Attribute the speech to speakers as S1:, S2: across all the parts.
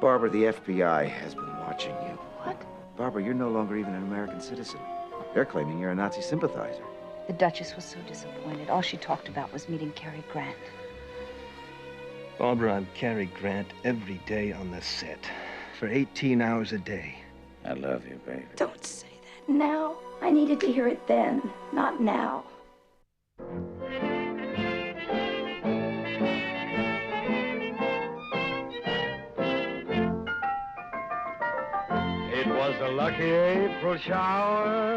S1: Barbara, the FBI has been watching you.
S2: What?
S1: Barbara, you're no longer even an American citizen. They're claiming you're a Nazi sympathizer.
S2: The Duchess was so disappointed. All she talked about was meeting Cary Grant.
S3: Barbara, I'm Cary Grant every day on the set. For 18 hours a day.
S1: I love you, baby.
S4: Don't say that now. I needed to hear it then, not now.
S5: It was a lucky April shower.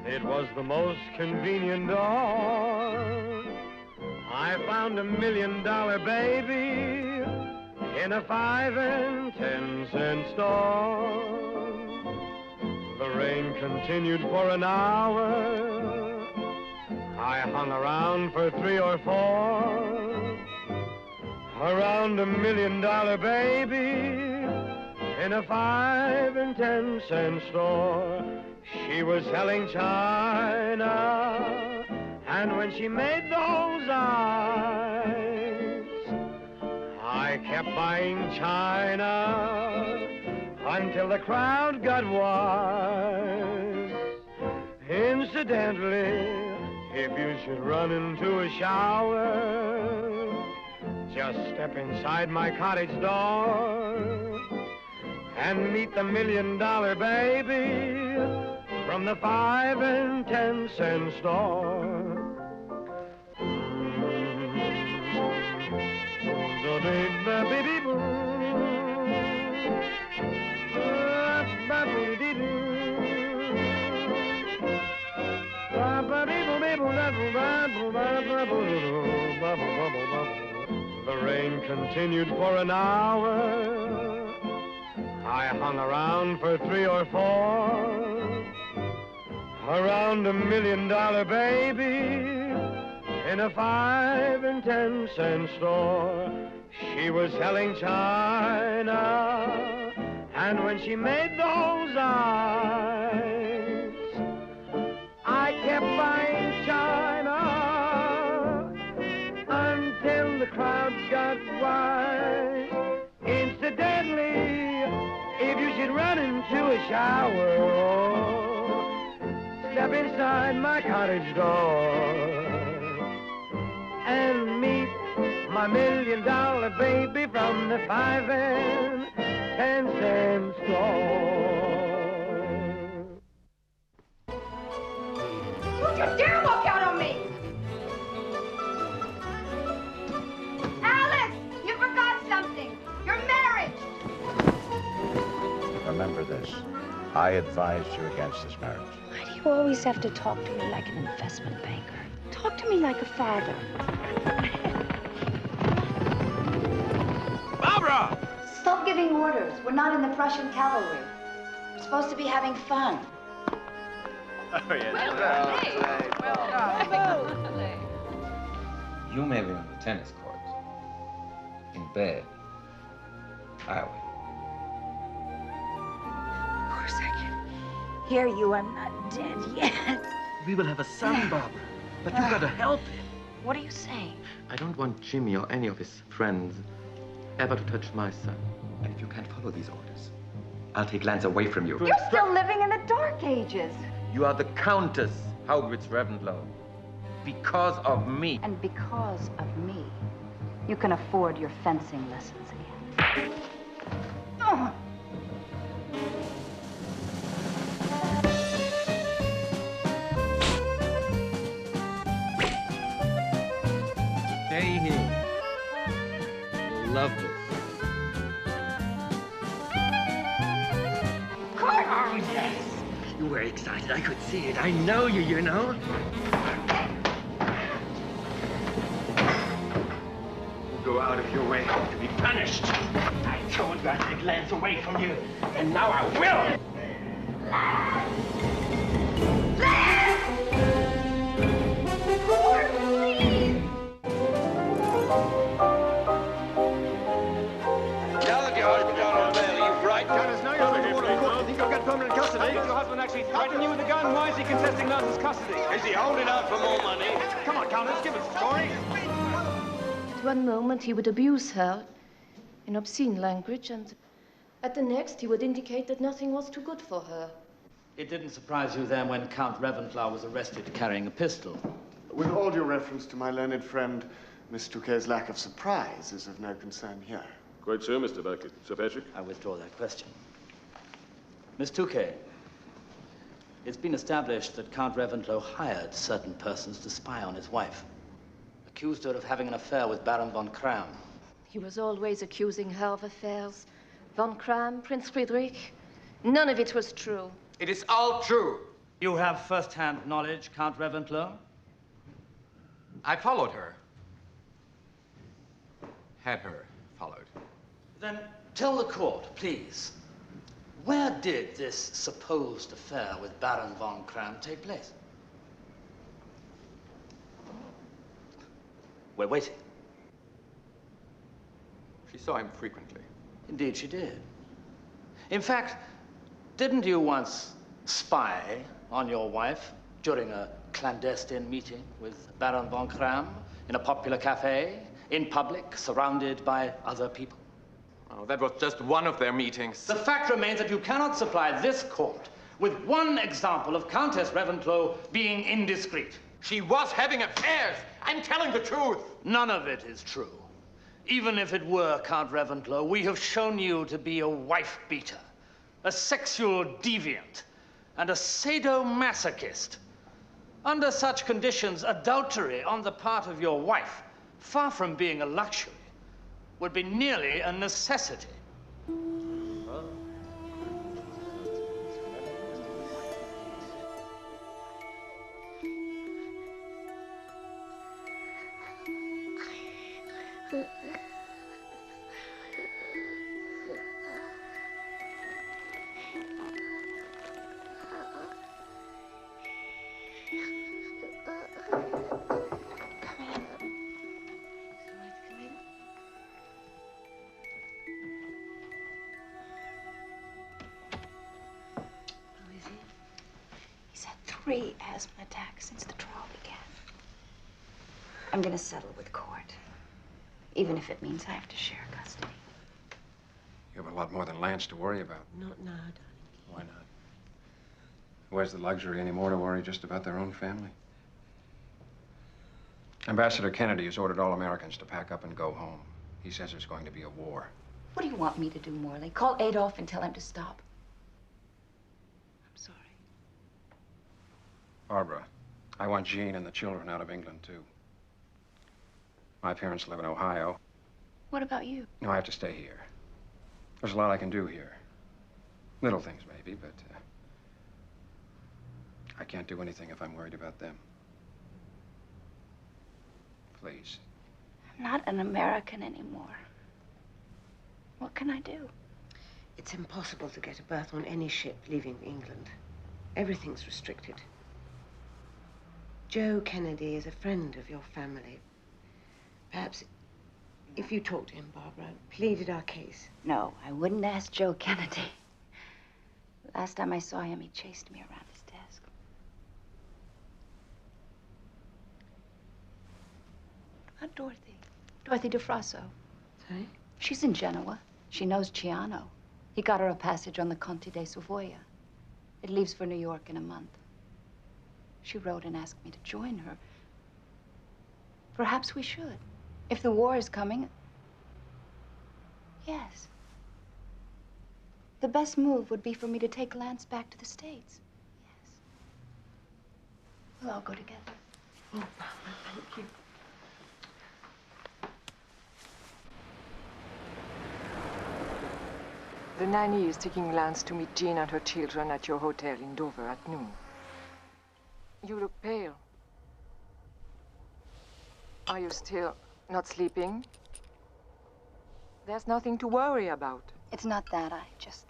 S5: It was the most convenient dawn. I found $1 million baby in a 5 and 10 cent store. The rain continued for an hour. I hung around for 3 or 4. Around $1 million baby in a 5 and 10 cent store. She was selling china, and when she made those eyes, I kept buying china until the crowd got wise. Incidentally, if you should run into a shower, just step inside my cottage door and meet the $1 million baby from the 5 and 10 cent store. The rain continued for an hour. I hung around for 3 or 4. Around $1 million baby in a 5 and 10 cent store. She was selling china, and when she made those eyes, I kept buying china until the crowd got wise. Incidentally, if you should run into a shower, step inside my cottage door and meet my $1 million baby from the 5 and 10 cent store.
S4: Don't you dare walk out on me! Alice, you forgot something. Your marriage.
S1: Remember this. I advised you against this marriage.
S2: Why do you always have to talk to me like an investment banker? Talk to me like a father.
S6: Barbara!
S2: Stop giving orders. We're not in the Prussian cavalry. We're supposed to be having fun.
S6: Oh, yes.
S7: Well done.
S8: You may be on the tennis court. In bed. I will.
S2: Of course I can hear you. I'm not dead yet.
S6: We will have a son, Barbara. But you've got to help him.
S2: What are you saying?
S9: I don't want Jimmy or any of his friends ever to touch my son. And if you can't follow these orders, I'll take lands away from you.
S2: You're still living in the Dark Ages.
S9: You are the Countess Haugwitz Reventlow. Because of me.
S2: And because of me, you can afford your fencing lessons again. Oh.
S8: Stay here. You'll love this.
S4: Oh,
S9: yes. You were excited. I could see it. I know you, you know. Go out of your way to be punished. I told you I'd take lands away from you, and now I will.
S6: Permanent custody. Your husband actually threatened you with a gun. Why is he contesting Lance's custody? Is he holding out for more money? Come on, Countess, give us a story.
S10: At one moment he would abuse her, in obscene language, and at the next he would indicate that nothing was too good for her.
S11: It didn't surprise you then when Count Reventlow was arrested carrying a pistol?
S12: With all due reference to my learned friend, Miss Touquet's lack of surprise is of no concern here.
S13: Quite so, Mr. Beckett. Sir Patrick?
S11: I withdraw that question. Miss Touquet, it's been established that Count Reventlow hired certain persons to spy on his wife. Accused her of having an affair with Baron von Kram.
S10: He was always accusing her of affairs. Von Kram, Prince Friedrich, none of it was true.
S6: It is all true.
S11: You have first-hand knowledge, Count Reventlow?
S6: I followed her. Had her followed.
S11: Then tell the court, please, where did this supposed affair with Baron von Kram take place? We're waiting.
S6: She saw him frequently.
S11: Indeed she did. In fact, didn't you once spy on your wife during a clandestine meeting with Baron von Kram in a popular cafe, in public, surrounded by other people?
S6: Oh, that was just one of their meetings.
S11: The fact remains that you cannot supply this court with one example of Countess Reventlow being indiscreet.
S6: She was having affairs. I'm telling the truth.
S11: None of it is true. Even if it were, Count Reventlow, we have shown you to be a wife-beater, a sexual deviant, and a sadomasochist. Under such conditions, adultery on the part of your wife, far from being a luxury, would be nearly a necessity.
S4: Three asthma attacks since the trial began. I'm gonna settle with court, even if it means I have to share custody.
S14: You have a lot more than Lance to worry about.
S15: Not now, darling.
S14: Why not? Who has the luxury anymore to worry just about their own family? Ambassador Kennedy has ordered all Americans to pack up and go home. He says there's going to be a war.
S4: What do you want me to do, Morley? Call Adolf and tell him to stop.
S14: Barbara, I want Jean and the children out of England, too. My parents live in Ohio.
S4: What about you?
S14: No, I have to stay here. There's a lot I can do here. Little things, maybe, but I can't do anything if I'm worried about them. Please.
S4: I'm not an American anymore. What can I do?
S15: It's impossible to get a berth on any ship leaving England. Everything's restricted. Joe Kennedy is a friend of your family. Perhaps if you talked to him, Barbara, pleaded our case.
S4: No, I wouldn't ask Joe Kennedy. Last time I saw him, he chased me around his desk. What about Dorothy? Dorothy DeFrasso.
S15: Sorry?
S4: She's in Genoa. She knows Ciano. He got her a passage on the Conte de Savoia. It leaves for New York in a month. She wrote and asked me to join her. Perhaps we should. If the war is coming, yes. The best move would be for me to take Lance back to the States. Yes. We'll all go together.
S15: Oh, Barbara, thank you.
S16: The nanny is taking Lance to meet Jean and her children at your hotel in Dover at noon. You look pale. Are you still not sleeping? There's nothing to worry about.
S2: It's not that. I just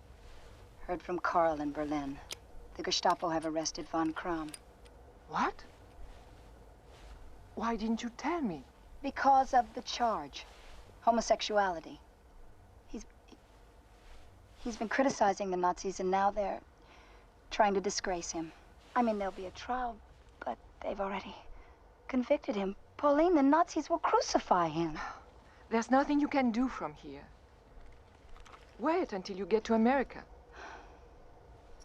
S2: heard from Carl in Berlin. The Gestapo have arrested von Kram.
S16: What? Why didn't you tell me?
S2: Because of the charge. Homosexuality. He's been criticizing the Nazis, and now they're trying to disgrace him. I mean, there'll be a trial, but they've already convicted him. Pauline, the Nazis will crucify him.
S16: There's nothing you can do from here. Wait until you get to America.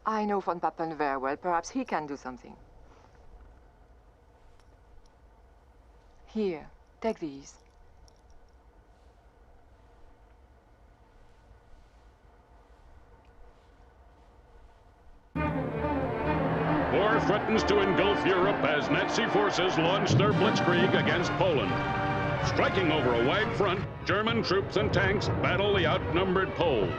S16: I know von Papen very well. Perhaps he can do something. Here, take these.
S17: War threatens to engulf Europe as Nazi forces launch their blitzkrieg against Poland. Striking over a wide front, German troops and tanks battle the outnumbered Poles.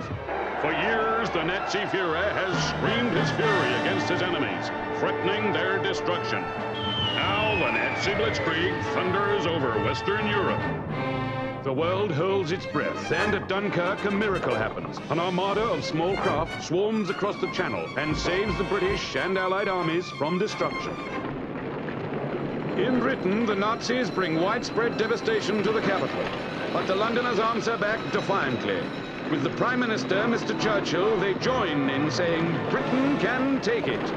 S17: For years, the Nazi Führer has screamed his fury against his enemies, threatening their destruction. Now the Nazi blitzkrieg thunders over Western Europe. The world holds its breath, and at Dunkirk, a miracle happens. An armada of small craft swarms across the channel and saves the British and Allied armies from destruction. In Britain, the Nazis bring widespread devastation to the capital, but the Londoners answer back defiantly. With the Prime Minister, Mr. Churchill, they join in saying, Britain can take it.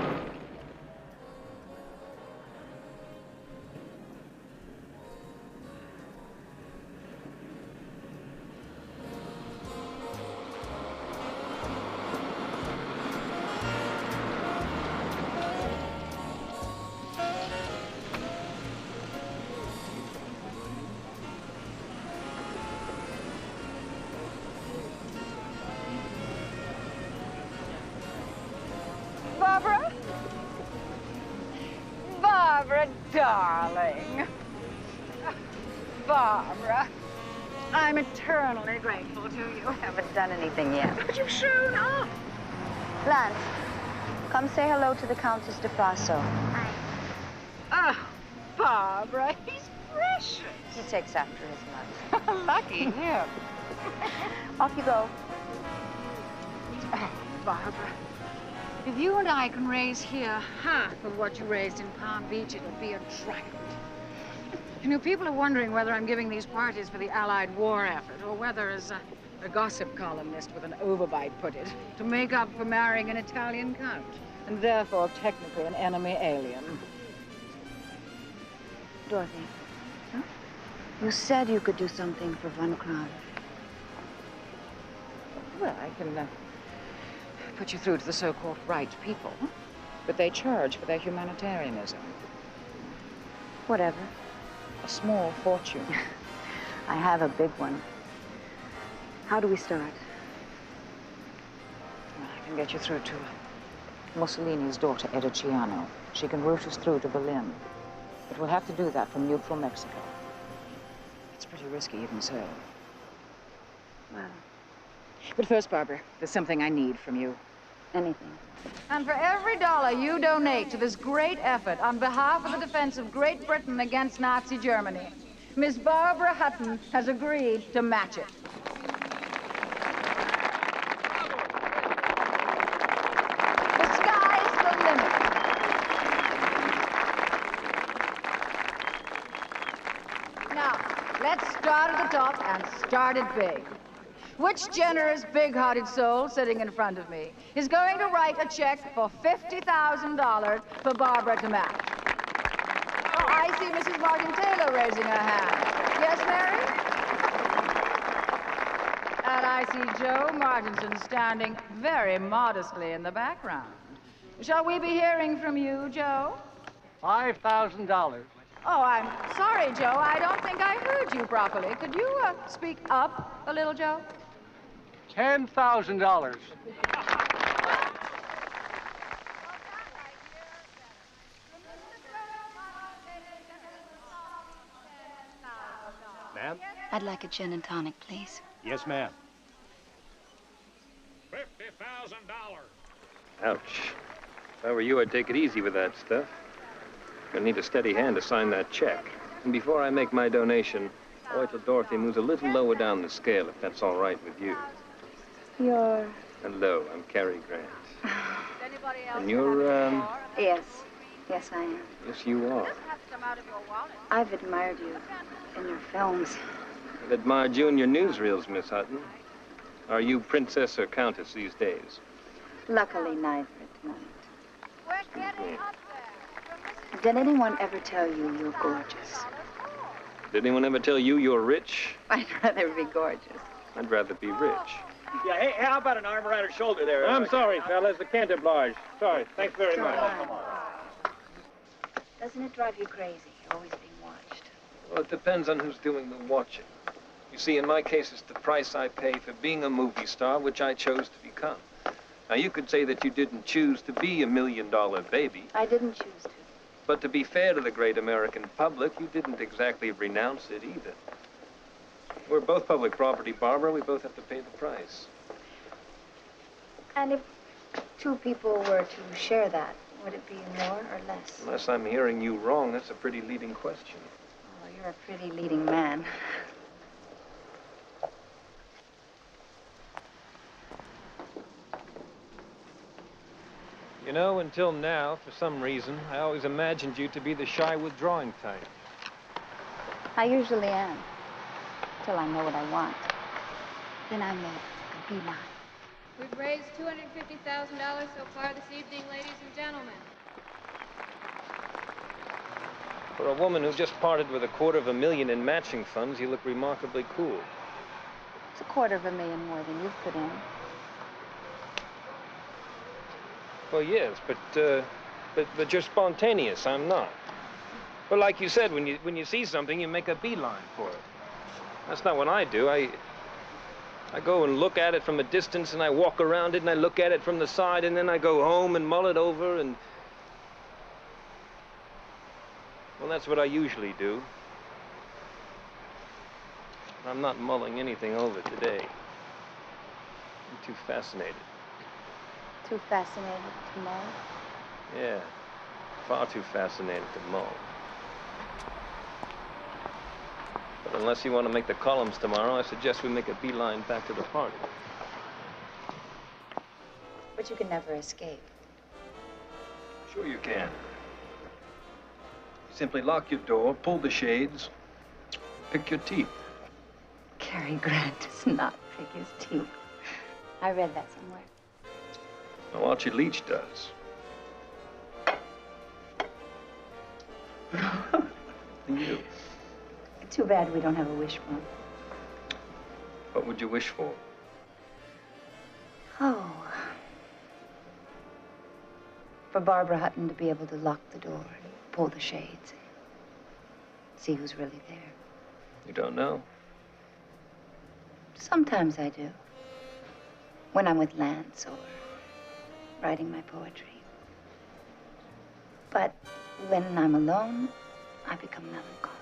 S18: Barbara, darling. Barbara, I'm eternally grateful to you.
S2: I haven't done anything yet.
S18: But you've shown up.
S2: Blanche, come say hello to the Countess de Faso.
S18: Oh, Barbara, he's precious.
S2: He takes after his mother.
S18: Lucky him.
S2: Off you go.
S18: Oh, Barbara, if you and I can raise here half of what you raised in Palm Beach, it'll be a triumph. You know, people are wondering whether I'm giving these parties for the Allied war effort, or whether, as a gossip columnist with an overbite put it, to make up for marrying an Italian count, and therefore technically an enemy alien.
S2: Dorothy, you said you could do something for Von Kram.
S18: Well, I can put you through to the so-called right people, but they charge for their humanitarianism.
S2: Whatever.
S18: A small fortune.
S2: I have a big one. How do we start?
S18: Well, I can get you through to Mussolini's daughter, Eda Ciano. She can route us through to Berlin. But we'll have to do that from neutral Mexico. It's pretty risky, even so.
S2: Well.
S18: But first, Barbara, there's something I need from you.
S2: Anything.
S18: And for every dollar you donate to this great effort on behalf of the defense of Great Britain against Nazi Germany, Miss Barbara Hutton has agreed to match it. The sky's the limit. Now, let's start at the top and start it big. Which generous, big-hearted soul sitting in front of me is going to write a check for $50,000 for Barbara to match? Oh, I see Mrs. Martin Taylor raising her hand. Yes, Mary? And I see Joe Martinson standing very modestly in the background. Shall we be hearing from you, Joe?
S19: $5,000.
S18: Oh, I'm sorry, Joe. I don't think I heard you properly. Could you speak up a little, Joe?
S19: $10,000.
S6: Ma'am?
S4: I'd like a gin and tonic, please.
S6: Yes, ma'am.
S17: $50,000.
S14: Ouch. If I were you, I'd take it easy with that stuff. Gonna need a steady hand to sign that check. And before I make my donation, I'll wait till Dorothy moves a little lower down the scale, if that's all right with you.
S2: You're...
S14: Hello, I'm Cary Grant. And you're,
S2: Yes. Yes, I am.
S14: Yes, you are.
S2: I've admired you in your films.
S14: I've admired you in your newsreels, Miss Hutton. Are you princess or countess these days?
S2: Luckily, neither at the moment.
S14: Excuse me.
S2: Did anyone ever tell you you're gorgeous?
S14: Did anyone ever tell you you're rich?
S2: I'd rather be gorgeous.
S14: I'd rather be rich.
S6: Yeah, hey, how about an arm around her shoulder there?
S14: I'm sorry, fellas. I can't oblige. Sorry. Thanks very much.
S4: Doesn't it drive you crazy, always being watched?
S14: Well, it depends on who's doing the watching. You see, in my case, it's the price I pay for being a movie star, which I chose to become. Now, you could say that you didn't choose to be a $1 million baby.
S4: I didn't choose to.
S14: But to be fair to the great American public, you didn't exactly renounce it either. We're both public property, Barbara. We both have to pay the price.
S4: And if two people were to share that, would it be more or less?
S14: Unless I'm hearing you wrong, that's a pretty leading question.
S4: Oh, you're a pretty leading man.
S14: You know, until now, for some reason, I always imagined you to be the shy withdrawing type.
S4: I usually am. Till I know what I want. Then I make a beeline.
S7: We've raised $250,000 so far this evening, ladies and gentlemen.
S14: For a woman who just parted with $250,000 in matching funds, you look remarkably cool.
S4: It's $250,000 more than you've put in.
S14: Well, yes, but you're spontaneous. I'm not. But like you said, when you see something, you make a beeline for it. That's not what I do. I go and look at it from a distance, and I walk around it, and I look at it from the side, and then I go home and mull it over, and... Well, that's what I usually do. I'm not mulling anything over today. I'm too fascinated.
S4: Too fascinated to mull?
S14: Yeah, far too fascinated to mull. But unless you want to make the columns tomorrow, I suggest we make a beeline back to the party.
S4: But you can never escape.
S14: Sure you can. You simply lock your door, pull the shades, pick your teeth.
S4: Cary Grant does not pick his teeth. I read that somewhere.
S14: Now, Archie Leach does. You.
S4: Too bad we don't have a wishbone.
S14: What would you wish for?
S4: Oh. For Barbara Hutton to be able to lock the door and pull the shades. See who's really there.
S14: You don't know?
S4: Sometimes I do. When I'm with Lance or writing my poetry. But when I'm alone, I become melancholy.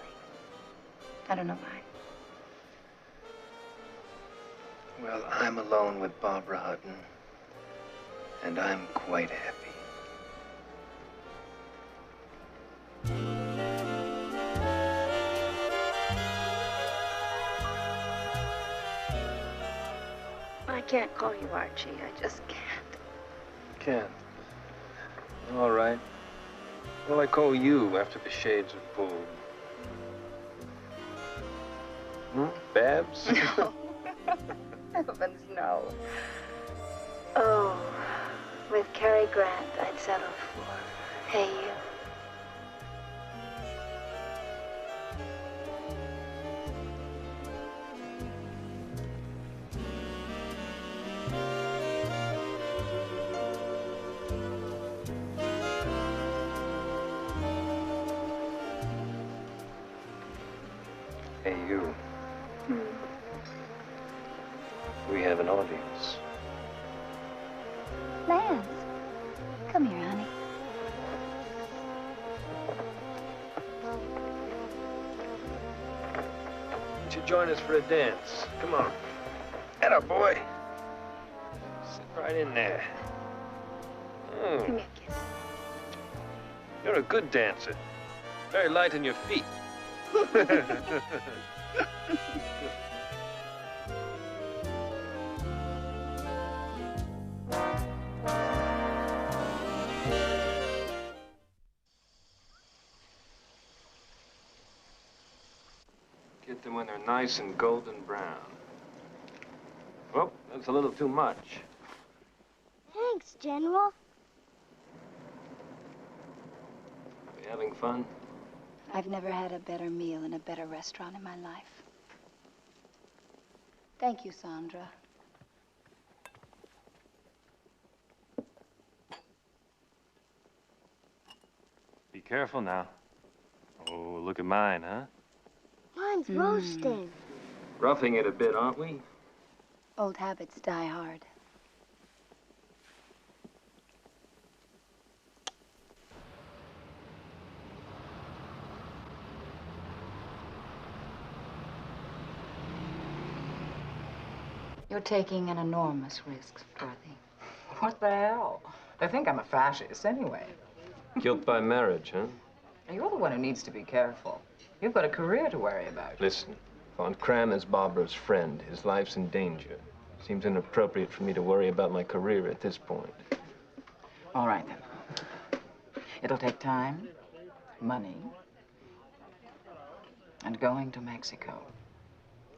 S4: I don't know why.
S3: Well, I'm alone with Barbara Hutton, and I'm quite happy.
S4: I can't call you Archie. I just can't.
S14: Can't. All right. Well, I call you after the shades are pulled. Babs?
S4: No. Heavens, no. Oh, with Cary Grant, I'd settle for Hey You.
S14: Hey, you. We have an audience.
S4: Lance, come here, honey.
S14: Why don't you join us for a dance? Come on. Atta boy. Sit right in there.
S4: Give me a kiss.
S14: You're a good dancer. Very light on your feet. Get them when they're nice and golden brown. Oh, that's a little too much.
S20: Thanks, General.
S14: Are we having fun?
S4: I've never had a better meal in a better restaurant in my life. Thank you, Sandra.
S14: Careful now. Oh, look at mine, huh?
S20: Mine's roasting.
S14: Roughing it a bit, aren't we?
S2: Old habits die hard.
S4: You're taking an enormous risk, McCarthy.
S16: What the hell? They think I'm a fascist anyway.
S14: Guilt by marriage, huh?
S16: You're the one who needs to be careful. You've got a career to worry about.
S14: Listen, Von Cram is Barbara's friend. His life's in danger. Seems inappropriate for me to worry about my career at this point.
S16: All right, then. It'll take time, money, and going to Mexico.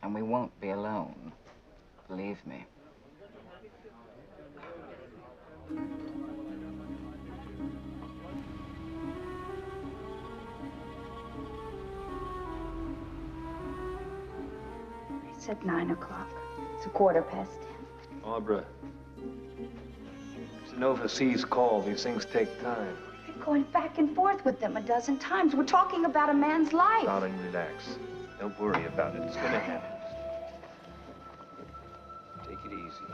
S16: And we won't be alone. Believe me.
S2: I said 9 o'clock. It's 10:15.
S14: Barbara, it's an overseas call. These things take time.
S2: I've been going back and forth with them a dozen times. We're talking about a man's life.
S14: Darling, relax. Don't worry about it. It's gonna happen. Take it easy.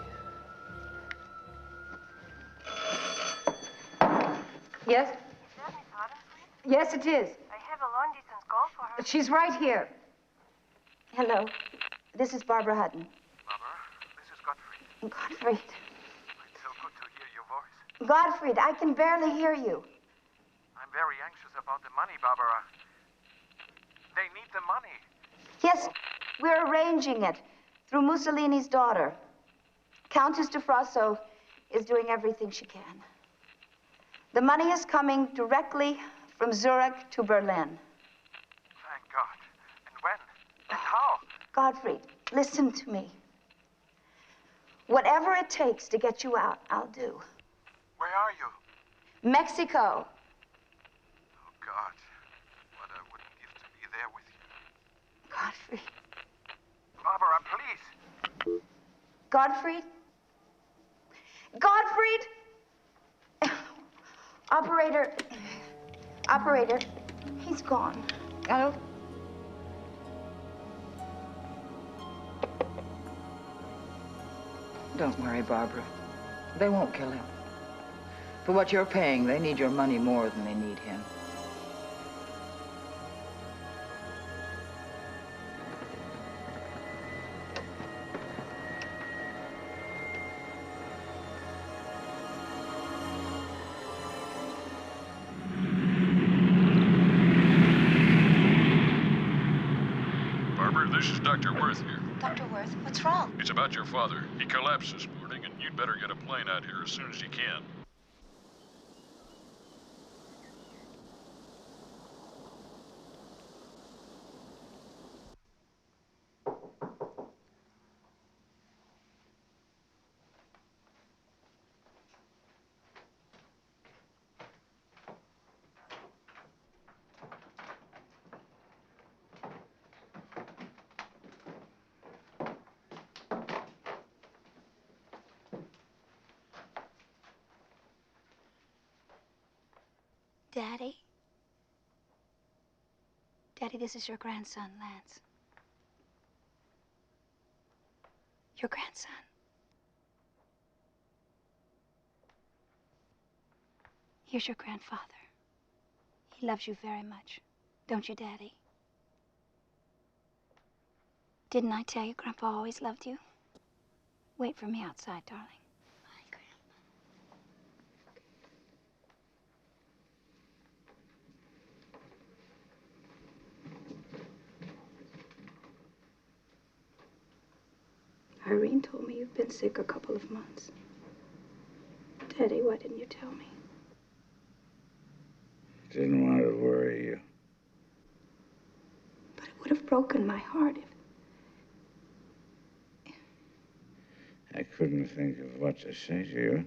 S18: Yes? Yes, it is.
S20: I have a long-distance call for her.
S18: She's right here.
S2: Hello. This is Barbara Hutton.
S6: Barbara, this is Gottfried.
S2: Gottfried.
S6: It's so good to hear your voice.
S2: Gottfried, I can barely hear you.
S6: I'm very anxious about the money, Barbara. They need the money.
S2: Yes, we're arranging it through Mussolini's daughter. Countess de Frasso is doing everything she can. The money is coming directly from Zurich to Berlin.
S6: Thank God. And when? And how?
S2: Gottfried, listen to me. Whatever it takes to get you out, I'll do.
S6: Where are you?
S2: Mexico.
S6: Oh, God. What I wouldn't give to be there with you.
S2: Gottfried.
S6: Barbara, please.
S2: Gottfried? Gottfried? Operator, he's gone.
S16: Hello? Don't worry, Barbara. They won't kill him. For what you're paying, they need your money more than they need him.
S17: This is Dr. Worth here.
S2: Dr. Worth, what's wrong?
S17: It's about your father. He collapsed this morning, and you'd better get a plane out here as soon as you can.
S2: Daddy? Daddy, this is your grandson, Lance. Your grandson. Here's your grandfather. He loves you very much. Don't you, Daddy? Didn't I tell you Grandpa always loved you? Wait for me outside, darling. Irene told me you've been sick a couple of months. Daddy, why didn't you tell me?
S1: Didn't want to worry you.
S2: But it would have broken my heart if...
S1: I couldn't think of what to say to you.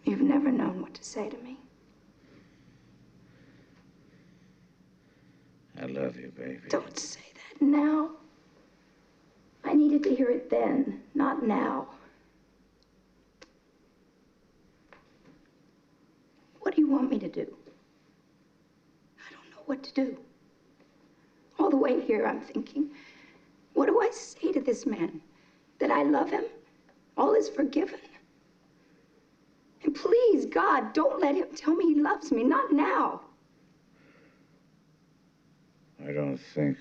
S2: You've never known what to say to me.
S1: I love you, baby.
S2: Don't say that now. I needed to hear it then, not now. What do you want me to do? what to do. All the way here, I'm thinking, what do I say to this man? That I love him? All is forgiven? And please, God, don't let him tell me he loves me. Not now.
S21: I don't think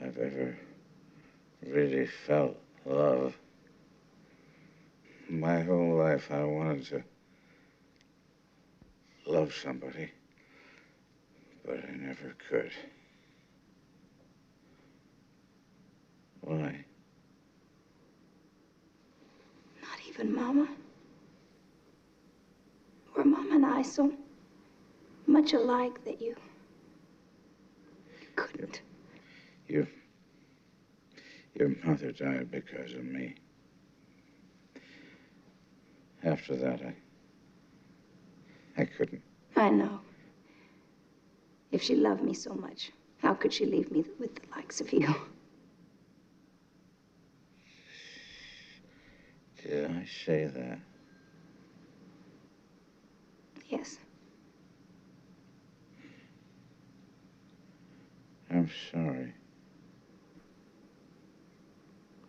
S21: I've ever really felt love. My whole life, I wanted to love somebody, but I never could. Why?
S2: Not even Mama. Were Mama and I so much alike that you couldn't?
S21: Your mother died because of me. After that, I couldn't.
S2: I know. If she loved me so much, how could she leave me with the likes of you?
S21: Did I say that?
S2: Yes.
S21: I'm sorry.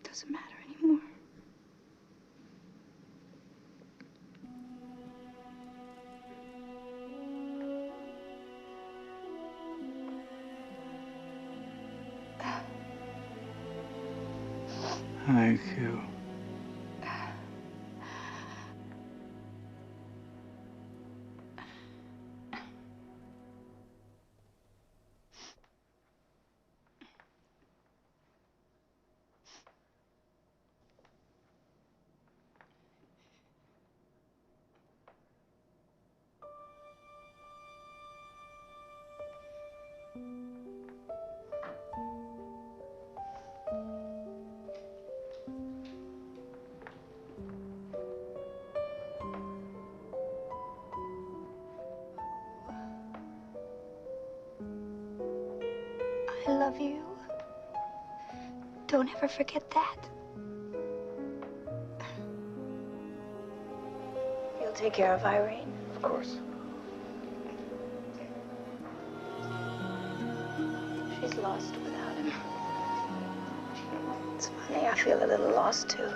S2: Doesn't matter anymore.
S21: Thank you.
S2: I love you. Don't ever forget that. You'll take care of Irene?
S1: Of course.
S2: She's lost without him. It's funny, I feel a little lost, too.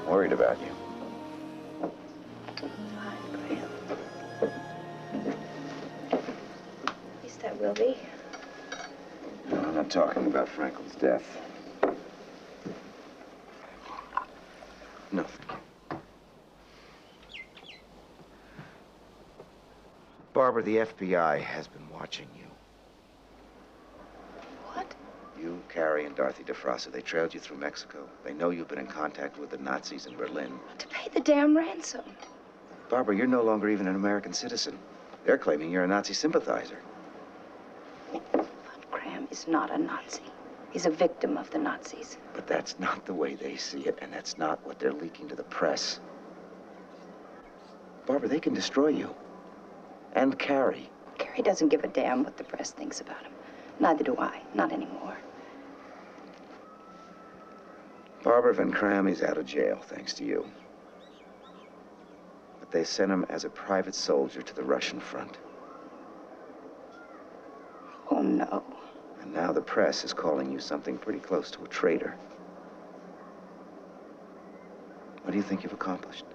S1: Worried about you.
S2: At least I will be.
S1: No, I'm not talking about Franklin's death. No. Barbara, the FBI has been watching you.
S2: What?
S1: You, Carrie, and Dorothy DeFrossa, they trailed you through Mexico. They know you've been in contact with the Nazis in Berlin.
S2: To pay the damn ransom.
S1: Barbara, you're no longer even an American citizen. They're claiming you're a Nazi sympathizer.
S2: Graham is not a Nazi. He's a victim of the Nazis.
S1: But that's not the way they see it, and that's not what they're leaking to the press. Barbara, they can destroy you. And Carrie.
S2: Carrie doesn't give a damn what the press thinks about him. Neither do I. Not anymore.
S1: Barbara Van Cram is out of jail, thanks to you. But they sent him as a private soldier to the Russian front.
S2: Oh, no.
S1: And now the press is calling you something pretty close to a traitor. What do you think you've accomplished?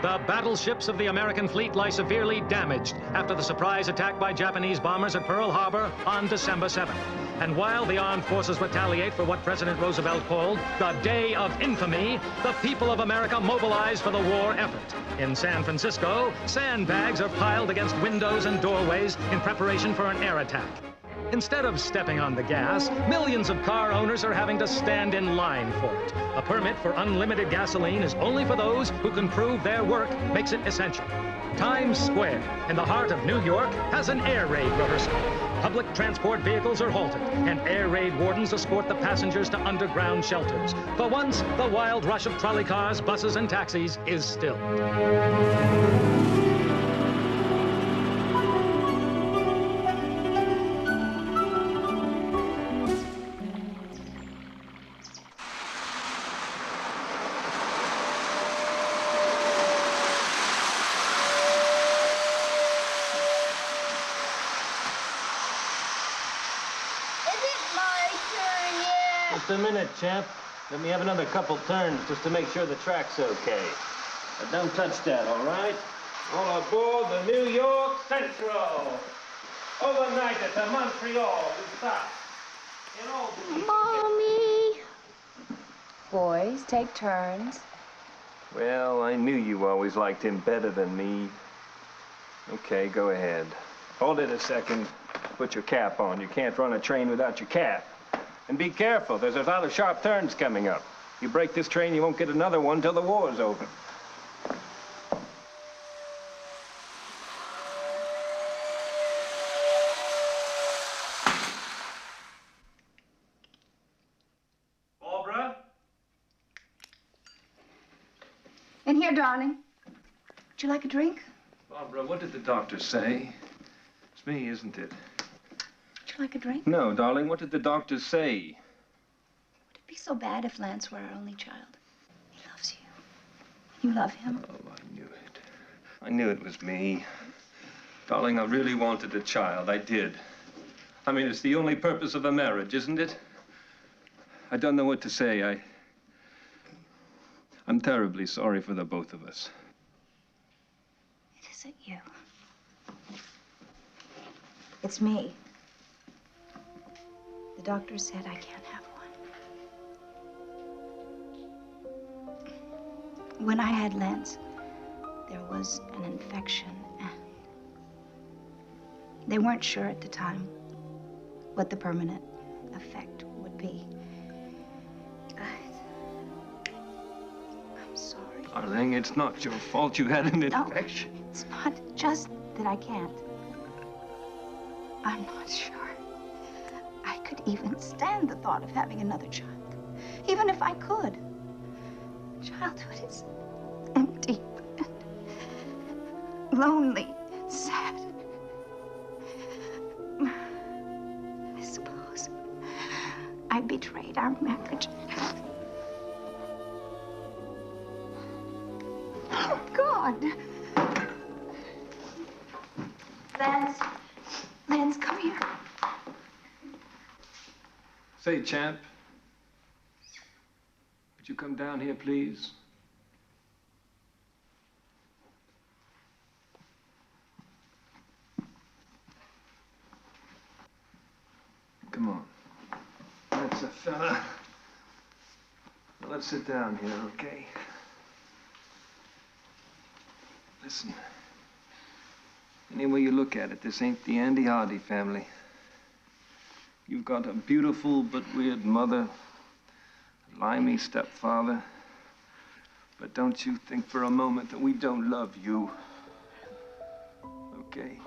S22: The battleships of the American fleet lie severely damaged after the surprise attack by Japanese bombers at Pearl Harbor on December 7th. And while the armed forces retaliate for what President Roosevelt called the Day of Infamy, the people of America mobilize for the war effort. In San Francisco, sandbags are piled against windows and doorways in preparation for an air attack. Instead of stepping on the gas, millions of car owners are having to stand in line for it. A permit for unlimited gasoline is only for those who can prove their work makes it essential. Times Square, in the heart of New York, has an air raid rehearsal. Public transport vehicles are halted, and air raid wardens escort the passengers to underground shelters. For once, the wild rush of trolley cars, buses, and taxis is stilled.
S14: Just a minute, champ. Let me have another couple turns just to make sure the track's okay. But don't touch that, all right? All aboard the New York Central. Overnight at Montreal, we stop.
S4: Mommy! Boys, take turns.
S14: Well, I knew you always liked him better than me. Okay, go ahead. Hold it a second. Put your cap on. You can't run a train without your cap. And be careful, there's a lot of sharp turns coming up. You break this train, you won't get another one till the war's over.
S22: Barbara?
S2: In here, darling. Would you like a drink?
S14: Barbara, what did the doctor say? It's me, isn't it?
S2: Would you like a drink?
S14: No, darling, what did the doctor say?
S2: Would it be so bad if Lance were our only child? He loves you. You love him.
S14: Oh, I knew it. I knew it was me. Darling, I really wanted a child. I did. I mean, it's the only purpose of a marriage, isn't it? I don't know what to say. I'm terribly sorry for the both of us.
S2: It isn't you. It's me. The doctor said I can't have one. When I had Lance, there was an infection, and they weren't sure at the time what the permanent effect would be. I'm sorry.
S14: Darling, it's not your fault you had an infection.
S2: No, it's not just that I can't. I'm not sure I could even stand the thought of having another child. Even if I could. Childhood is empty and lonely and sad. I suppose I betrayed our marriage. Oh, God. Lance, come here.
S14: Say, champ, would you come down here, please? Come on. That's a fella. Now, let's sit down here, okay? Listen. Any way you look at it, this ain't the Andy Hardy family. You've got a beautiful but weird mother, a limey stepfather. But don't you think for a moment that we don't love you. Okay?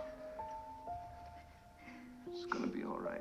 S14: It's gonna be all right.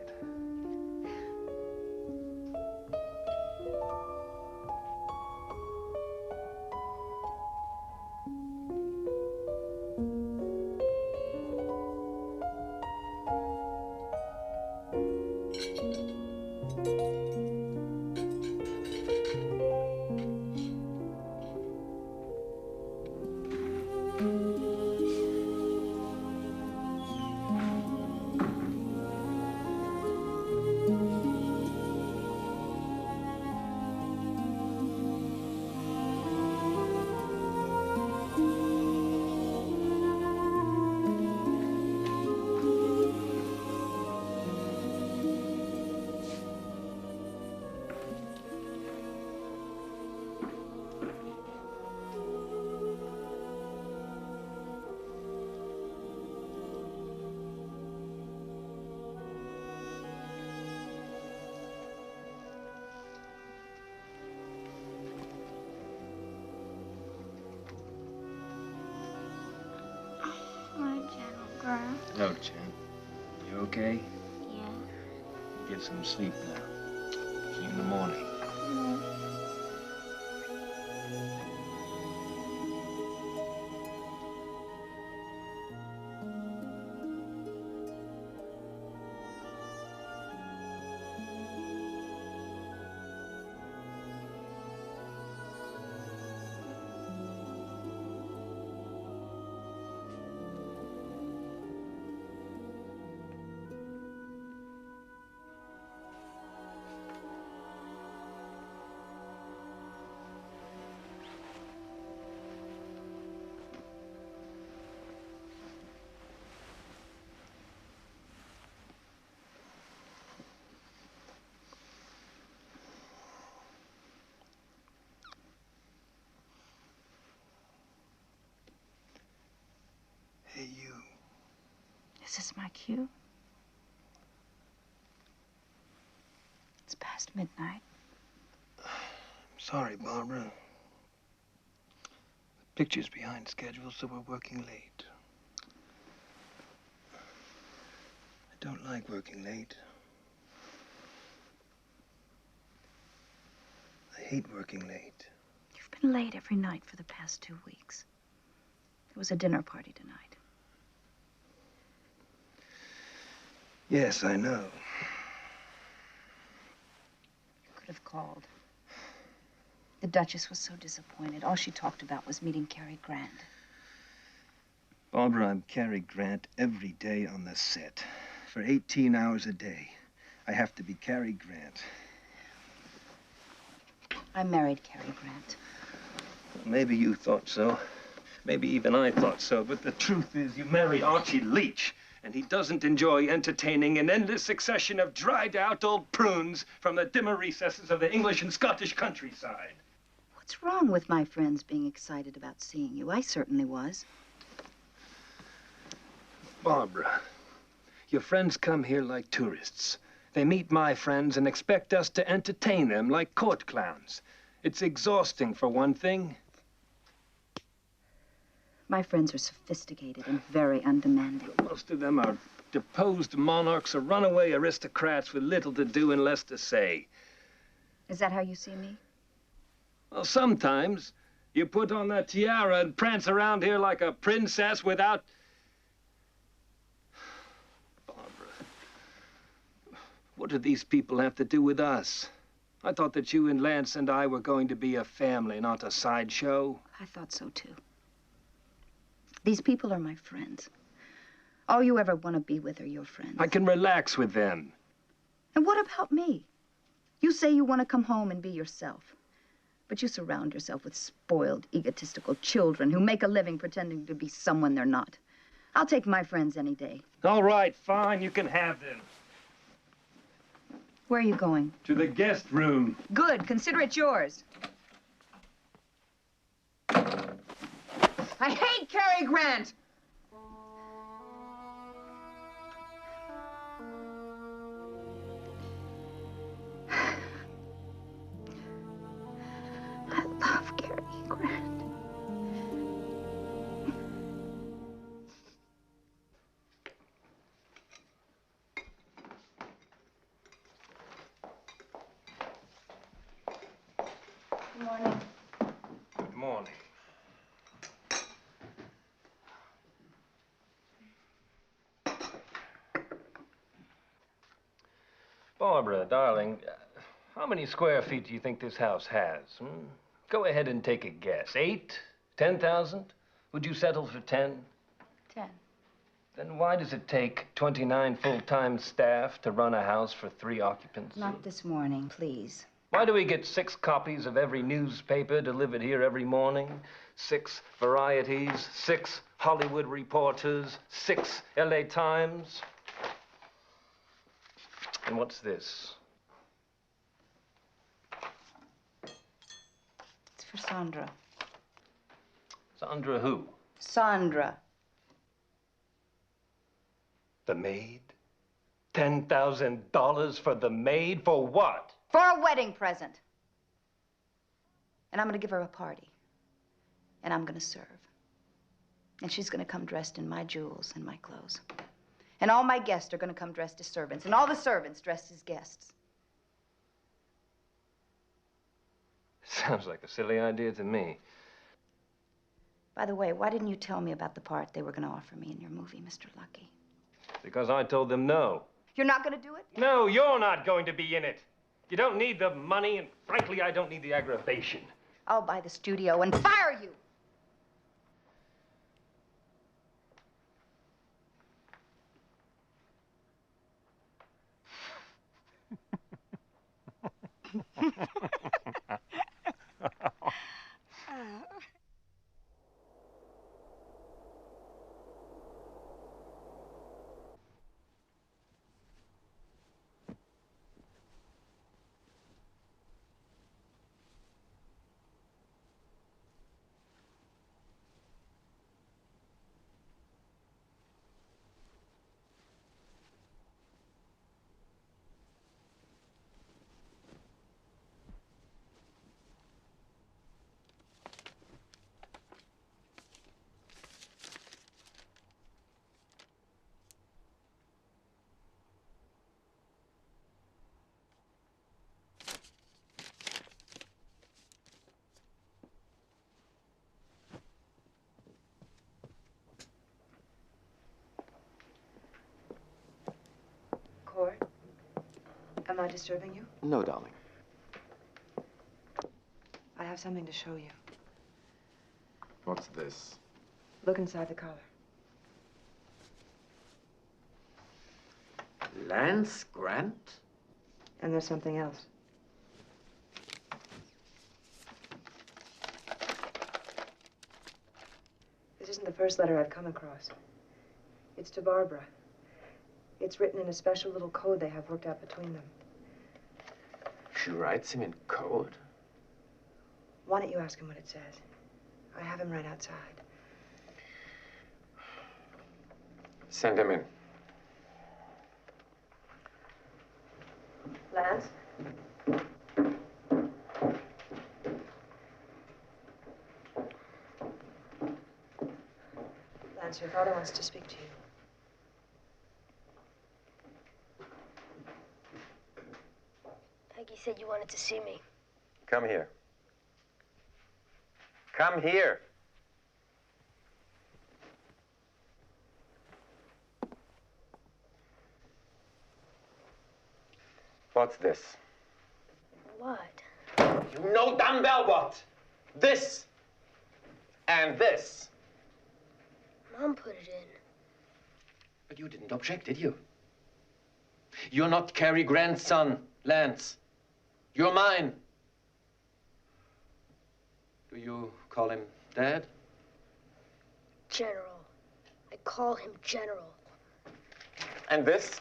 S3: Hello, Chen. You okay?
S20: Yeah.
S3: Get some sleep now. See you in the morning. Hey, you.
S2: Is this my cue? It's past midnight.
S3: Sorry, Barbara. The picture's behind schedule, so we're working late. I don't like working late. I hate working late.
S2: You've been late every night for the past 2 weeks. There was a dinner party tonight.
S3: Yes, I know.
S2: You could have called. The Duchess was so disappointed. All she talked about was meeting Cary Grant.
S3: Barbara, I'm Cary Grant every day on the set. For 18 hours a day. I have to be Cary Grant.
S2: I married Cary Grant.
S3: Maybe you thought so. Maybe even I thought so. But the truth is, you married Archie Leach. And he doesn't enjoy entertaining an endless succession of dried-out old prunes from the dimmer recesses of the English and Scottish countryside.
S2: What's wrong with my friends being excited about seeing you? I certainly was.
S3: Barbara, your friends come here like tourists. They meet my friends and expect us to entertain them like court clowns. It's exhausting, for one thing.
S2: My friends are sophisticated and very undemanding.
S3: Most of them are deposed monarchs or runaway aristocrats with little to do and less to say.
S2: Is that how you see me?
S3: Well, sometimes you put on that tiara and prance around here like a princess without... Barbara, what do these people have to do with us? I thought that you and Lance and I were going to be a family, not a sideshow.
S2: I thought so, too. These people are my friends. All you ever want to be with are your friends.
S3: I can relax with them.
S2: And what about me? You say you want to come home and be yourself. But you surround yourself with spoiled, egotistical children who make a living pretending to be someone they're not. I'll take my friends any day.
S3: All right, fine, you can have them.
S2: Where are you going?
S3: To the guest room.
S2: Good, consider it yours.
S15: I hate Cary Grant!
S2: I love Cary Grant. Good morning.
S3: Good morning. Barbara, darling, how many square feet do you think this house has? Go ahead and take a guess. 8? 10,000? Would you settle for 10?
S2: 10.
S3: Then why does it take 29 full-time staff to run a house for 3 occupants?
S2: Not this morning, please.
S3: Why do we get 6 copies of every newspaper delivered here every morning? 6 varieties, 6 Hollywood reporters, 6 LA Times? And what's this?
S2: It's for Sandra.
S3: Sandra who?
S2: Sandra.
S3: The maid? $10,000 for the maid? For what?
S2: For a wedding present. And I'm going to give her a party. And I'm going to serve. And she's going to come dressed in my jewels and my clothes. And all my guests are going to come dressed as servants, and all the servants dressed as guests.
S14: Sounds like a silly idea to me.
S2: By the way, why didn't you tell me about the part they were going to offer me in your movie, Mr. Lucky?
S14: Because I told them no.
S2: You're not going to do it?
S14: No, you're not going to be in it. You don't need the money, and frankly, I don't need the aggravation.
S2: I'll buy the studio and fire you.
S5: Am I disturbing you?
S9: No, darling.
S5: I have something to show you.
S9: What's this?
S5: Look inside the collar.
S9: Lance Grant?
S5: And there's something else. This isn't the first letter I've come across. It's to Barbara. It's written in a special little code they have worked out between them.
S9: She writes him in code?
S5: Why don't you ask him what it says? I have him right outside.
S9: Send him in.
S5: Lance? Lance, your father wants to speak to you.
S20: Peggy said you wanted to see me.
S9: Come here. Come here. What's this?
S20: What?
S9: You know damn well what. This. And this.
S20: Mom put it in.
S9: But you didn't object, did you? You're not Cary Grant's son, Lance. You're mine. Do you call him Dad?
S20: General. I call him General.
S9: And this?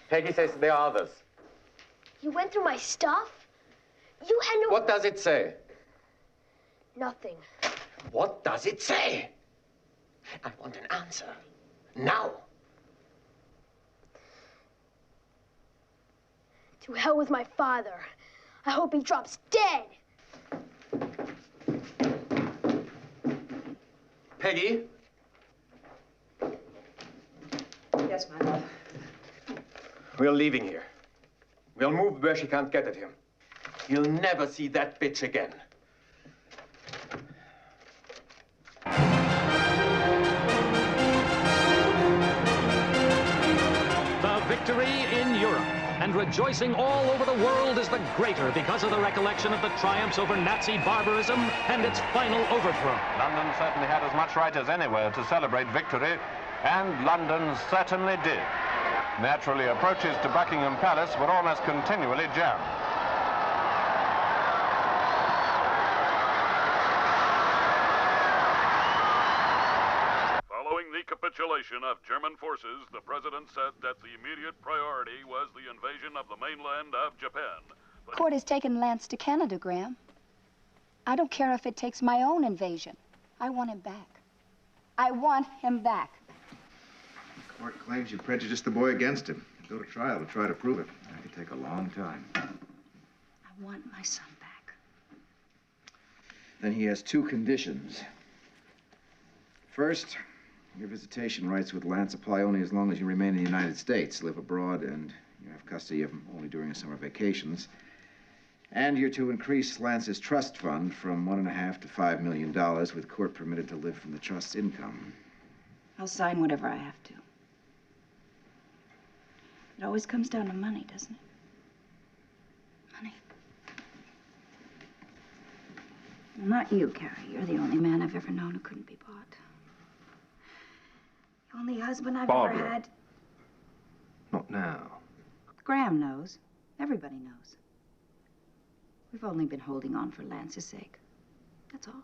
S9: Peggy says there are others.
S20: You went through my stuff? You had no...
S9: What does it say?
S20: Nothing.
S9: What does it say? I want an answer. Now.
S20: To hell with my father. I hope he drops dead.
S9: Peggy?
S5: Yes, my love.
S9: We're leaving here. We'll move where she can't get at him. He'll never see that bitch again.
S22: The victory in Europe and rejoicing all over the world is the greater because of the recollection of the triumphs over Nazi barbarism and its final overthrow.
S6: London certainly had as much right as anywhere to celebrate victory, and London certainly did. Naturally, approaches to Buckingham Palace were almost continually jammed.
S17: Following the capitulation of German forces, the president said that the immediate priority was the invasion of the mainland of Japan.
S4: Court has taken Lance to Canada, Graham. I don't care if it takes my own invasion. I want him back. I want him back.
S1: The court claims you prejudiced the boy against him. Go to trial to try to prove it. That could take a long time.
S4: I want my son back.
S1: Then he has two conditions. First, Your visitation rights with Lance apply only as long as you remain in the United States, live abroad, and you have custody of him only during his summer vacations. And you're to increase Lance's trust fund from $1.5 to $5 million, with court permitted to live from the trust's income.
S4: I'll sign whatever I have to. It always comes down to money, doesn't it? Money. Well, not you, Carrie. You're the only man I've ever known who couldn't be bought. The only husband I've ever had.
S3: Not now.
S4: Graham knows. Everybody knows. We've only been holding on for Lance's sake. That's all.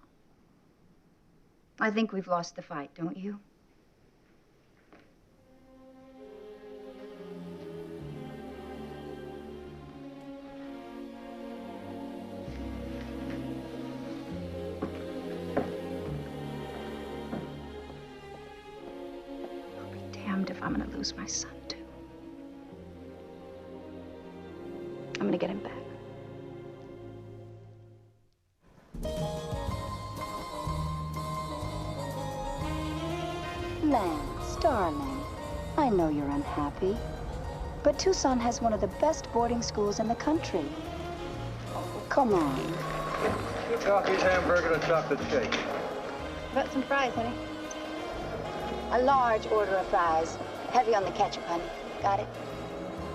S4: I think we've lost the fight, don't you? If I'm gonna lose my son, too. I'm gonna get him back. Lance, darling, I know you're unhappy, but Tucson has one of the best boarding schools in the country. Oh, come on.
S19: 2 coffees, hamburger, and a chocolate shake.
S4: Got some fries, honey? A large order of fries. Heavy on the ketchup, honey. Got it?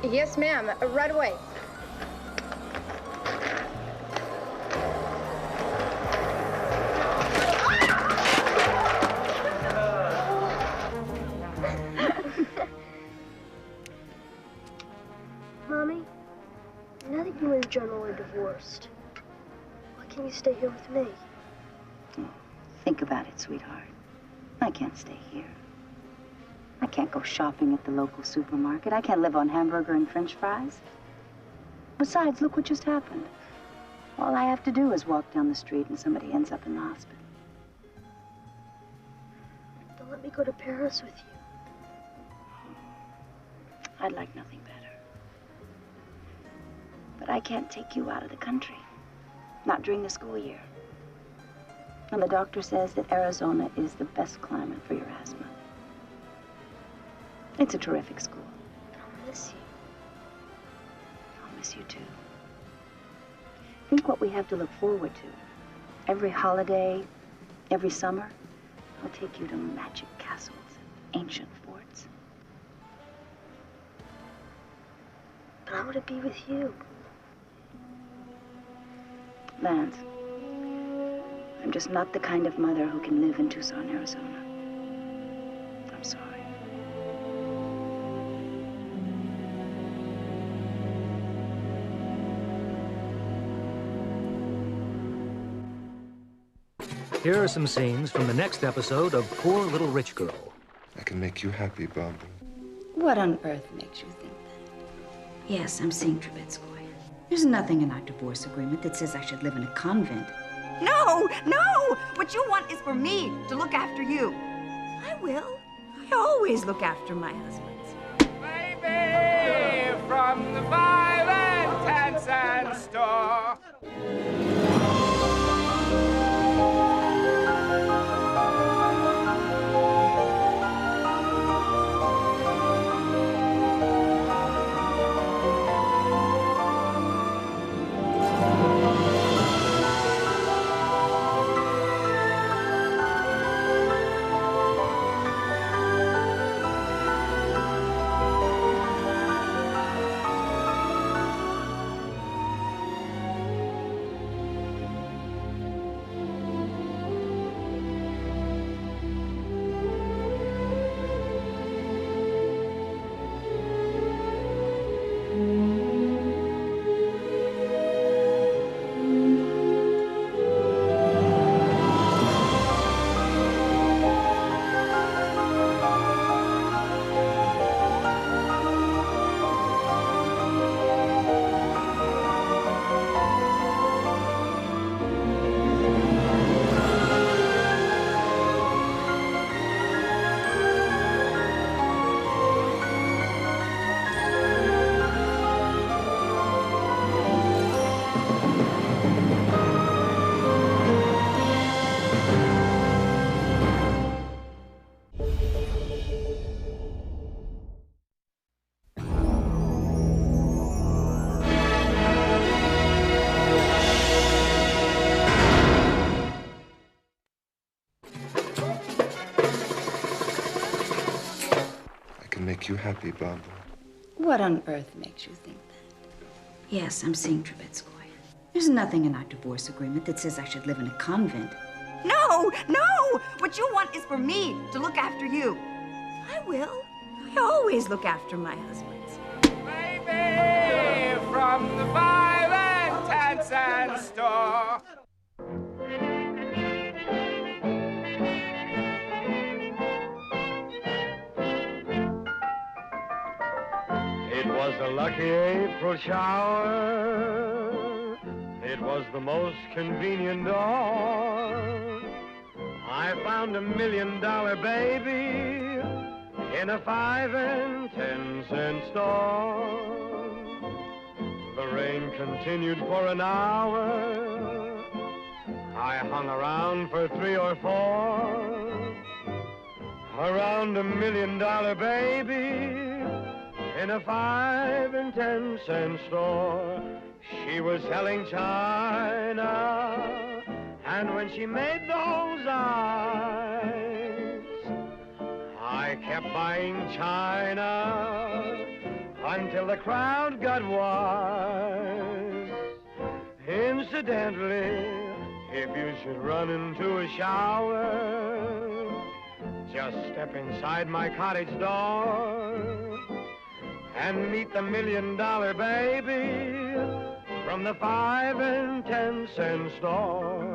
S7: Yes, ma'am. Right away.
S20: Mommy, now that you and General are divorced, why can't you stay here with me?
S4: Oh, think about it, sweetheart. I can't stay here. I can't go shopping at the local supermarket. I can't live on hamburger and French fries. Besides, look what just happened. All I have to do is walk down the street and somebody ends up in the hospital.
S20: Don't let me go to Paris with you.
S4: I'd like nothing better. But I can't take you out of the country. Not during the school year. And the doctor says that Arizona is the best climate for your asthma. It's a terrific school.
S20: I'll miss you.
S4: I'll miss you too. Think what we have to look forward to. Every holiday, every summer, I'll take you to magic castles, ancient forts.
S20: But I want to be with you.
S4: Lance, I'm just not the kind of mother who can live in Tucson, Arizona. I'm sorry.
S22: Here are some scenes from the next episode of Poor Little Rich Girl.
S8: I can make you happy, Barbara.
S4: What on earth makes you think that? Yes, I'm seeing Trubetskoy. There's nothing in our divorce agreement that says I should live in a convent.
S12: No, no! What you want is for me to look after you. I will. I always look after my husbands.
S23: Baby, from the violent Tansan store.
S8: can make you happy, Barbara.
S12: What on earth makes you think that? Yes, I'm seeing Trubetskoy. There's nothing in our divorce agreement that says I should live in a convent. No, no! What you want is for me to look after you. I will. I always look after my husbands.
S23: Baby, from the 5 and 10 cent store.
S10: It was a lucky April shower. It was the most convenient dawn. I found $1 million baby in a 5 and 10 cent store. The rain continued for an hour. I hung around for 3 or 4. Around $1 million baby in a 5 and 10 cent store. She was selling china, and when she made those eyes, I kept buying china until the crowd got wise. Incidentally, if you should run into a shower, just step inside my cottage door and meet the $1 million baby from the 5 and 10 cent store.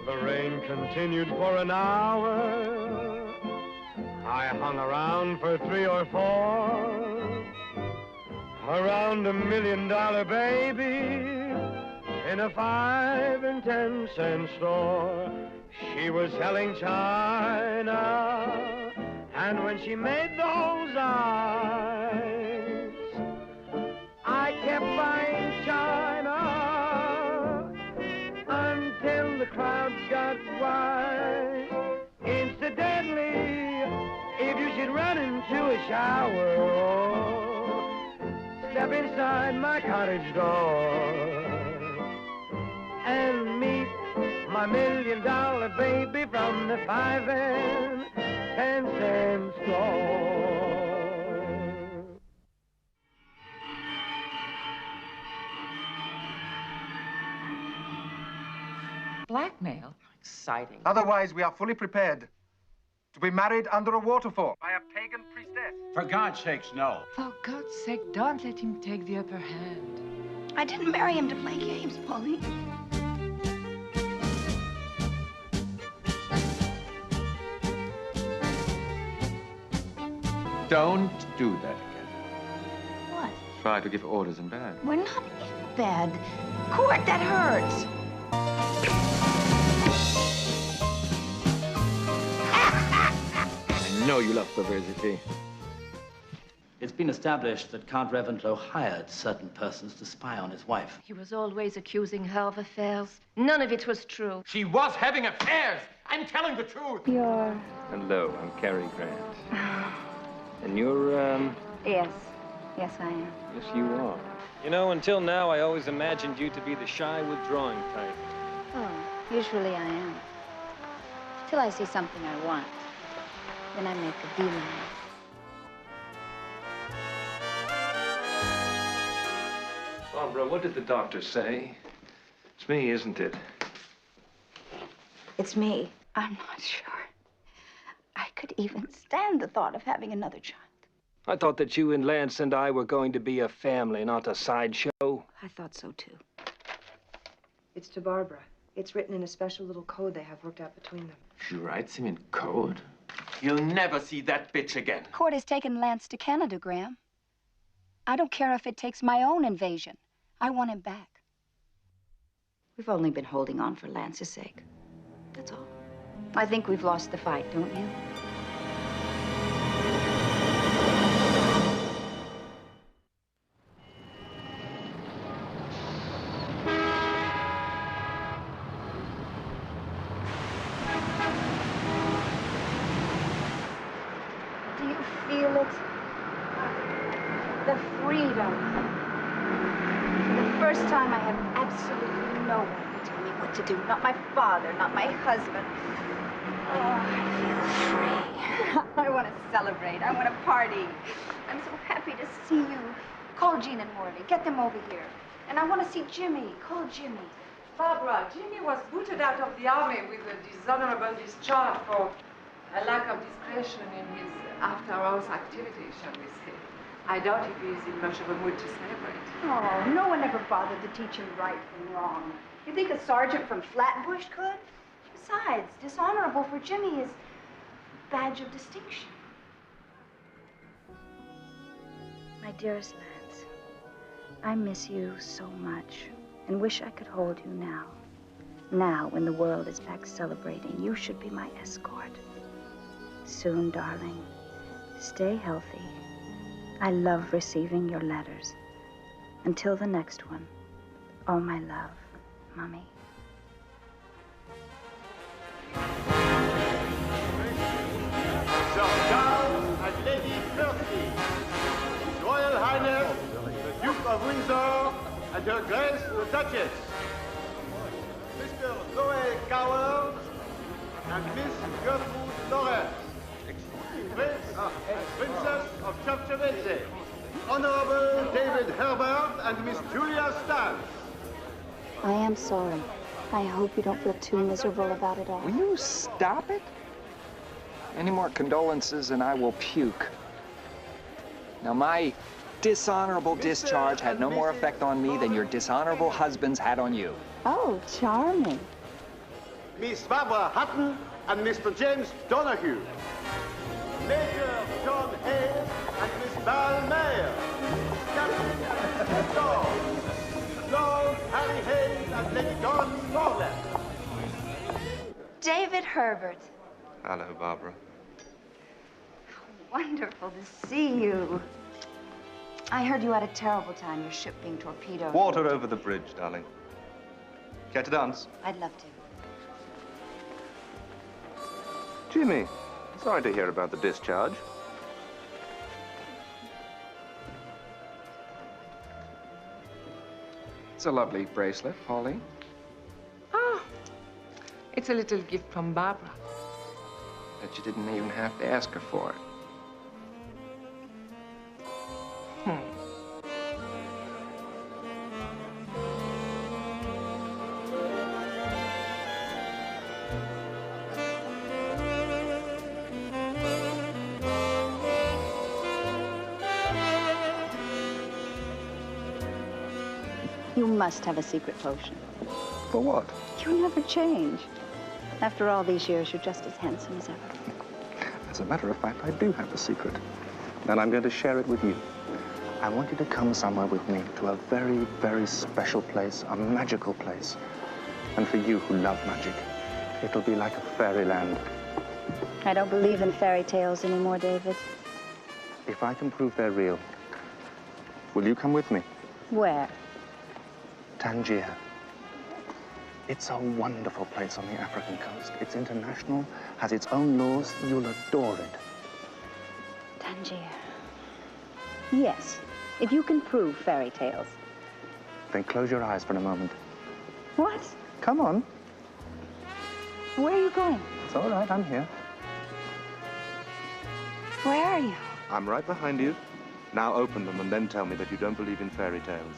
S10: The rain continued for an hour. I hung around for 3 or 4. Around $1 million baby in a 5 and 10 cent store. She was selling china, and when she made those eyes, I kept buying china until the crowd got wise. Incidentally, if you should run into a shower, step inside my cottage door and meet my $1 million baby from the 5 and 10 cent store.
S11: Blackmail?
S13: Exciting.
S11: Otherwise, we are fully prepared to be married under a waterfall by a pagan priestess.
S24: For God's sakes, no.
S16: For God's sake, don't let him take the upper hand.
S12: I didn't marry him to play games, Pauline.
S9: Don't do that again.
S12: What?
S9: Try to give orders in bed.
S12: We're not in bed. Court, that hurts.
S9: I know you love perversity.
S13: It's been established that Count Reventlow hired certain persons to spy on his wife.
S25: He was always accusing her of affairs. None of it was true.
S24: She was having affairs. I'm telling the truth.
S25: You're...
S14: Hello, I'm Cary Grant. And you're,
S4: Yes. Yes, I am.
S14: Yes, you are. You know, until now, I always imagined you to be the shy, withdrawing type.
S4: Oh, usually I am. Till I see something I want. Then I make a beeline.
S3: Barbara, what did the doctor say? It's me, isn't it?
S12: It's me. I'm not sure I could even stand the thought of having another child.
S3: I thought that you and Lance and I were going to be a family, not a sideshow.
S12: I thought so, too.
S5: It's to Barbara. It's written in a special little code they have worked out between them.
S9: She writes him in code? You'll never see that bitch again.
S4: Court has taken Lance to Canada, Graham. I don't care if it takes my own invasion. I want him back.
S12: We've only been holding on for Lance's sake. That's all. I think we've lost the fight, don't you? feel it? The freedom. For the first time, I have absolutely no one to tell me what to do. Not my father, not my husband. Oh, I feel free. I want to celebrate. I want to party. I'm so happy to see you. Call Jean and Morley. Get them over here. And I want to see Jimmy. Call Jimmy.
S16: Barbara, Jimmy was booted out of the army with a dishonorable discharge for a lack of discretion in his after-hours activities, shall we say. I doubt if he's in much of a mood to celebrate.
S12: Oh, no one ever bothered to teach him right from wrong. You think a sergeant from Flatbush could? Besides, dishonorable for Jimmy is a badge of distinction. My dearest Lance, I miss you so much and wish I could hold you now. Now, when the world is back celebrating, you should be my escort. Soon, darling. Stay healthy. I love receiving your letters. Until the next one, all my love, Mommy.
S10: Sir Charles and Lady McCarthy, His Royal Highness, the Duke of Windsor, and Her Grace the Duchess, Mr. Zoe Coward, and Miss Gertrude Lawrence, Prince and Princess of Churchevese, Honorable David Herbert and Miss Julia Stans.
S4: I am sorry. I hope you don't feel too miserable about it all.
S2: Will you stop it? Any more condolences and I will puke. Now, my dishonorable discharge had no more effect on me than your dishonorable husband's had on you.
S4: Oh, charming.
S10: Miss Barbara Hutton and Mr. James Donahue. Major John Hehn and Miss Val Mayer. Captain and Mrs. Dawes. Lord Harry Hehn and Lady Dawn Morland.
S12: David Herbert.
S8: Hello, Barbara.
S12: Wonderful to see you. I heard you had a terrible time, your ship being torpedoed.
S8: Water over the bridge, darling. Care to dance?
S12: I'd love to.
S8: Jimmy, sorry to hear about the discharge.
S2: It's a lovely bracelet, Pauline.
S16: Ah, it's a little gift from Barbara.
S2: That you didn't even have to ask her for it.
S4: You must have a secret potion.
S8: For what?
S4: You never change. After all these years, you're just as handsome as ever.
S8: As a matter of fact, I do have a secret. And I'm going to share it with you. I want you to come somewhere with me to a very, very special place, a magical place. And for you who love magic, it'll be like a fairyland.
S4: I don't believe in fairy tales anymore, David.
S8: If I can prove they're real, will you come with me?
S4: Where?
S8: Tangier. It's a wonderful place on the African coast. It's international, has its own laws. You'll adore it.
S4: Tangier. Yes, if you can prove fairy tales.
S8: Then close your eyes for a moment.
S4: What?
S8: Come on.
S4: Where are you going?
S8: It's all right, I'm here.
S4: Where are you?
S8: I'm right behind you. Now open them and then tell me that you don't believe in fairy tales.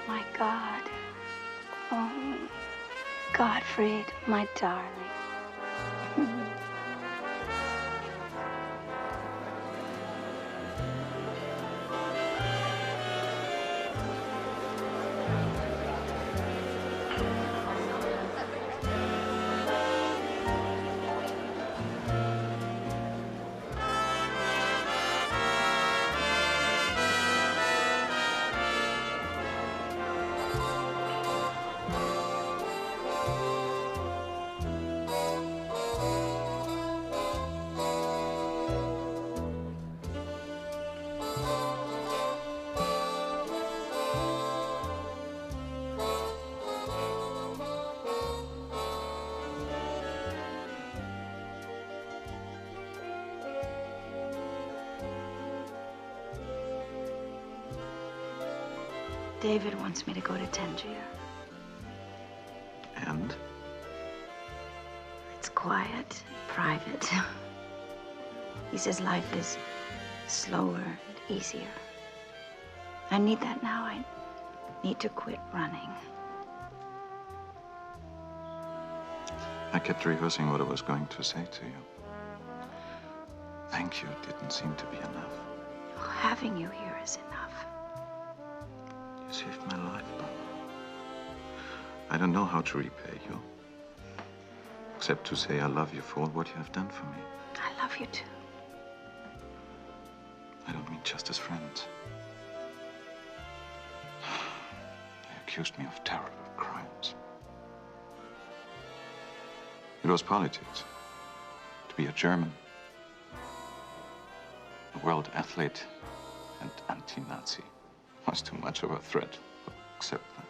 S4: My God. Oh, Gottfried, my darling.
S12: David wants me to go to Tangier.
S1: And?
S12: It's quiet, private. He says life is slower and easier. I need that now. I need to quit running.
S1: I kept rehearsing what I was going to say to you. Thank you didn't seem to be enough.
S12: Oh, having you here is enough.
S1: You saved my life, Barbara. I don't know how to repay you. Except to say I love you for all what you have done for me.
S12: I love you too.
S1: I don't mean just as friends. They accused me of terrible crimes. It was politics. To be a German, a world athlete, and anti-Nazi was too much of a threat to accept them.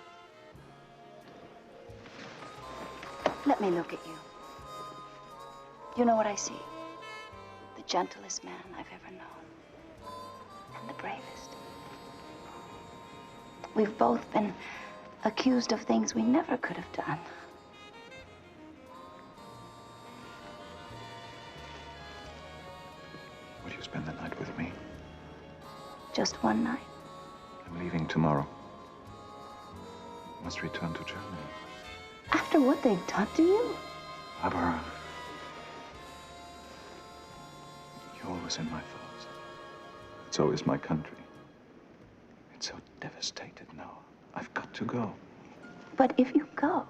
S4: Let me look at you. You know what I see? The gentlest man I've ever known. And the bravest. We've both been accused of things we never could have done.
S1: Will you spend the night with me?
S4: Just one night.
S1: I'm leaving tomorrow. Must return to Germany.
S4: After what they've done to you?
S1: Barbara, you're always in my thoughts. It's always my country. It's so devastated now. I've got to go.
S4: But if you go,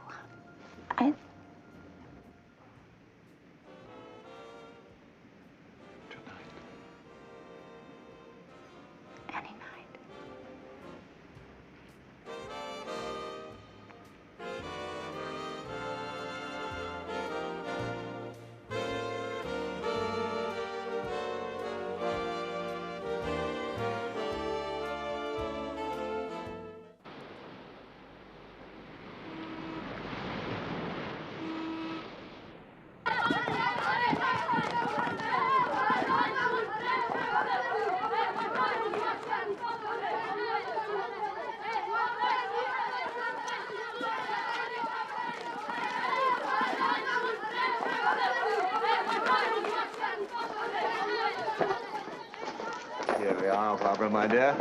S6: Here we are, Barbara, my dear.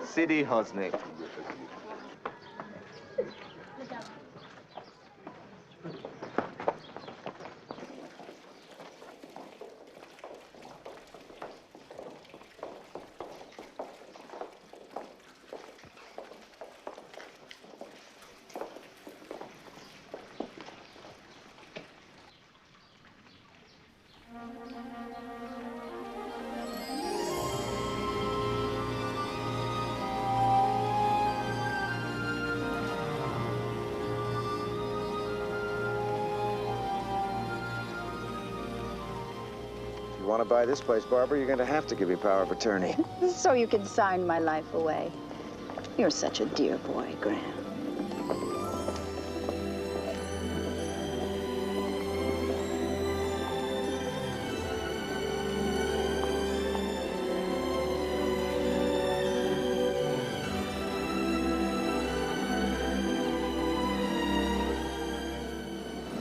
S6: Sidi Hosnick.
S1: If you want to buy this place, Barbara, you're going to have to give me power of attorney.
S4: So you can sign my life away. You're such a dear boy, Graham.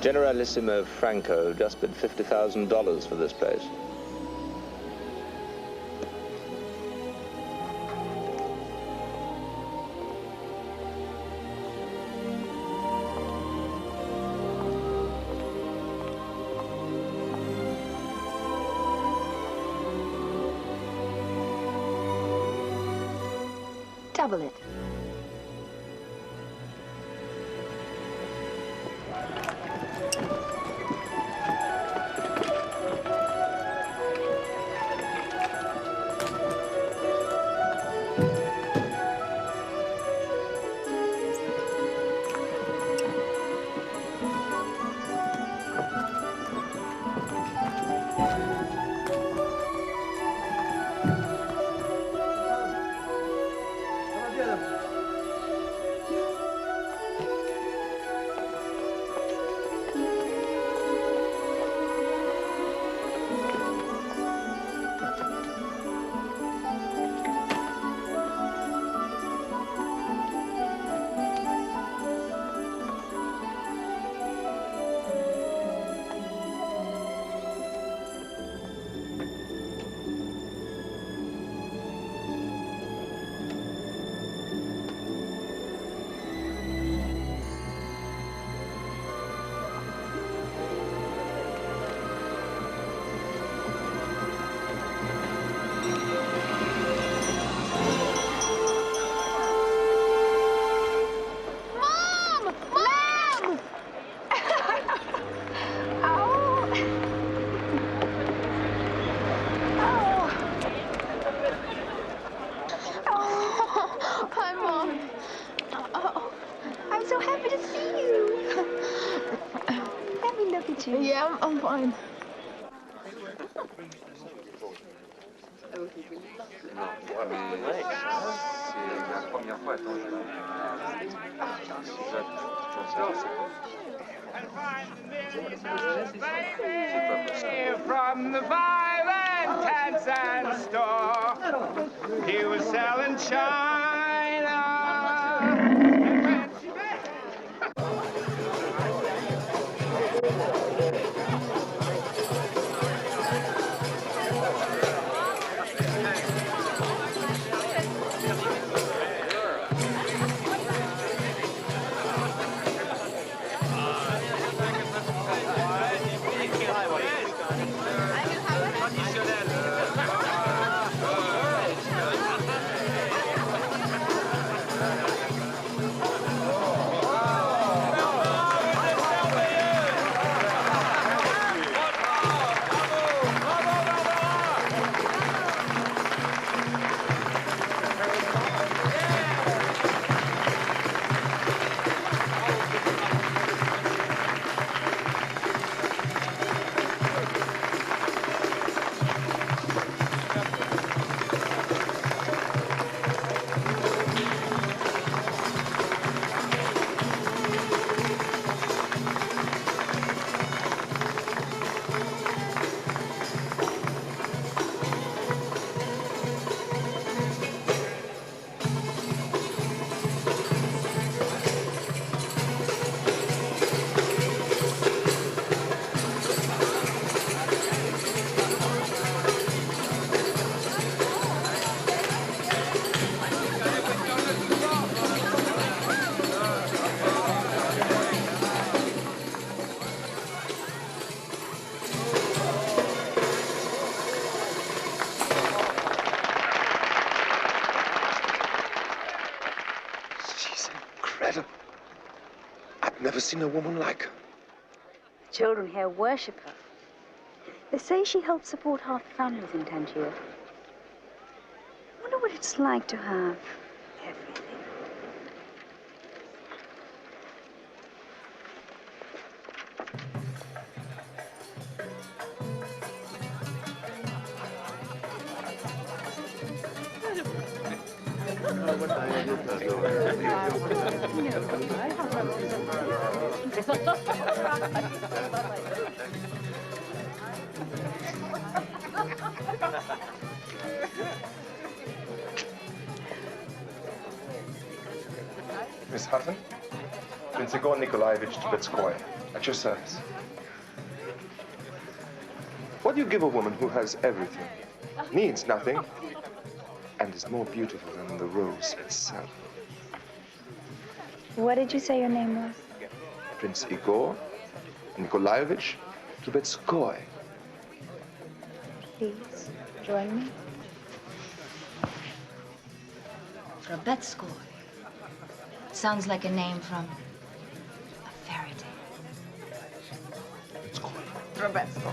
S6: Generalissimo Franco just bid $50,000 for this place.
S4: Double it.
S19: Get him.
S4: I'm so happy to see you. Let me look at you.
S7: Yeah, I'm fine.
S23: From the violent Tansan store, he was selling china.
S8: Never seen a woman like her.
S4: The children here worship her. They say she helps support half the families in Tangier. I wonder what it's like to have everything.
S8: Miss Hutton, Prince Igor Nikolaevich Trubetskoy, at your service. What do you give a woman who has everything, needs nothing, and is more beautiful than the rose itself?
S4: What did you say your name was?
S8: Prince Igor Nikolaevich Trubetskoy.
S4: Please, join me.
S12: Trubetskoy. Sounds like a name from a fairy tale.
S7: Trubetskoy.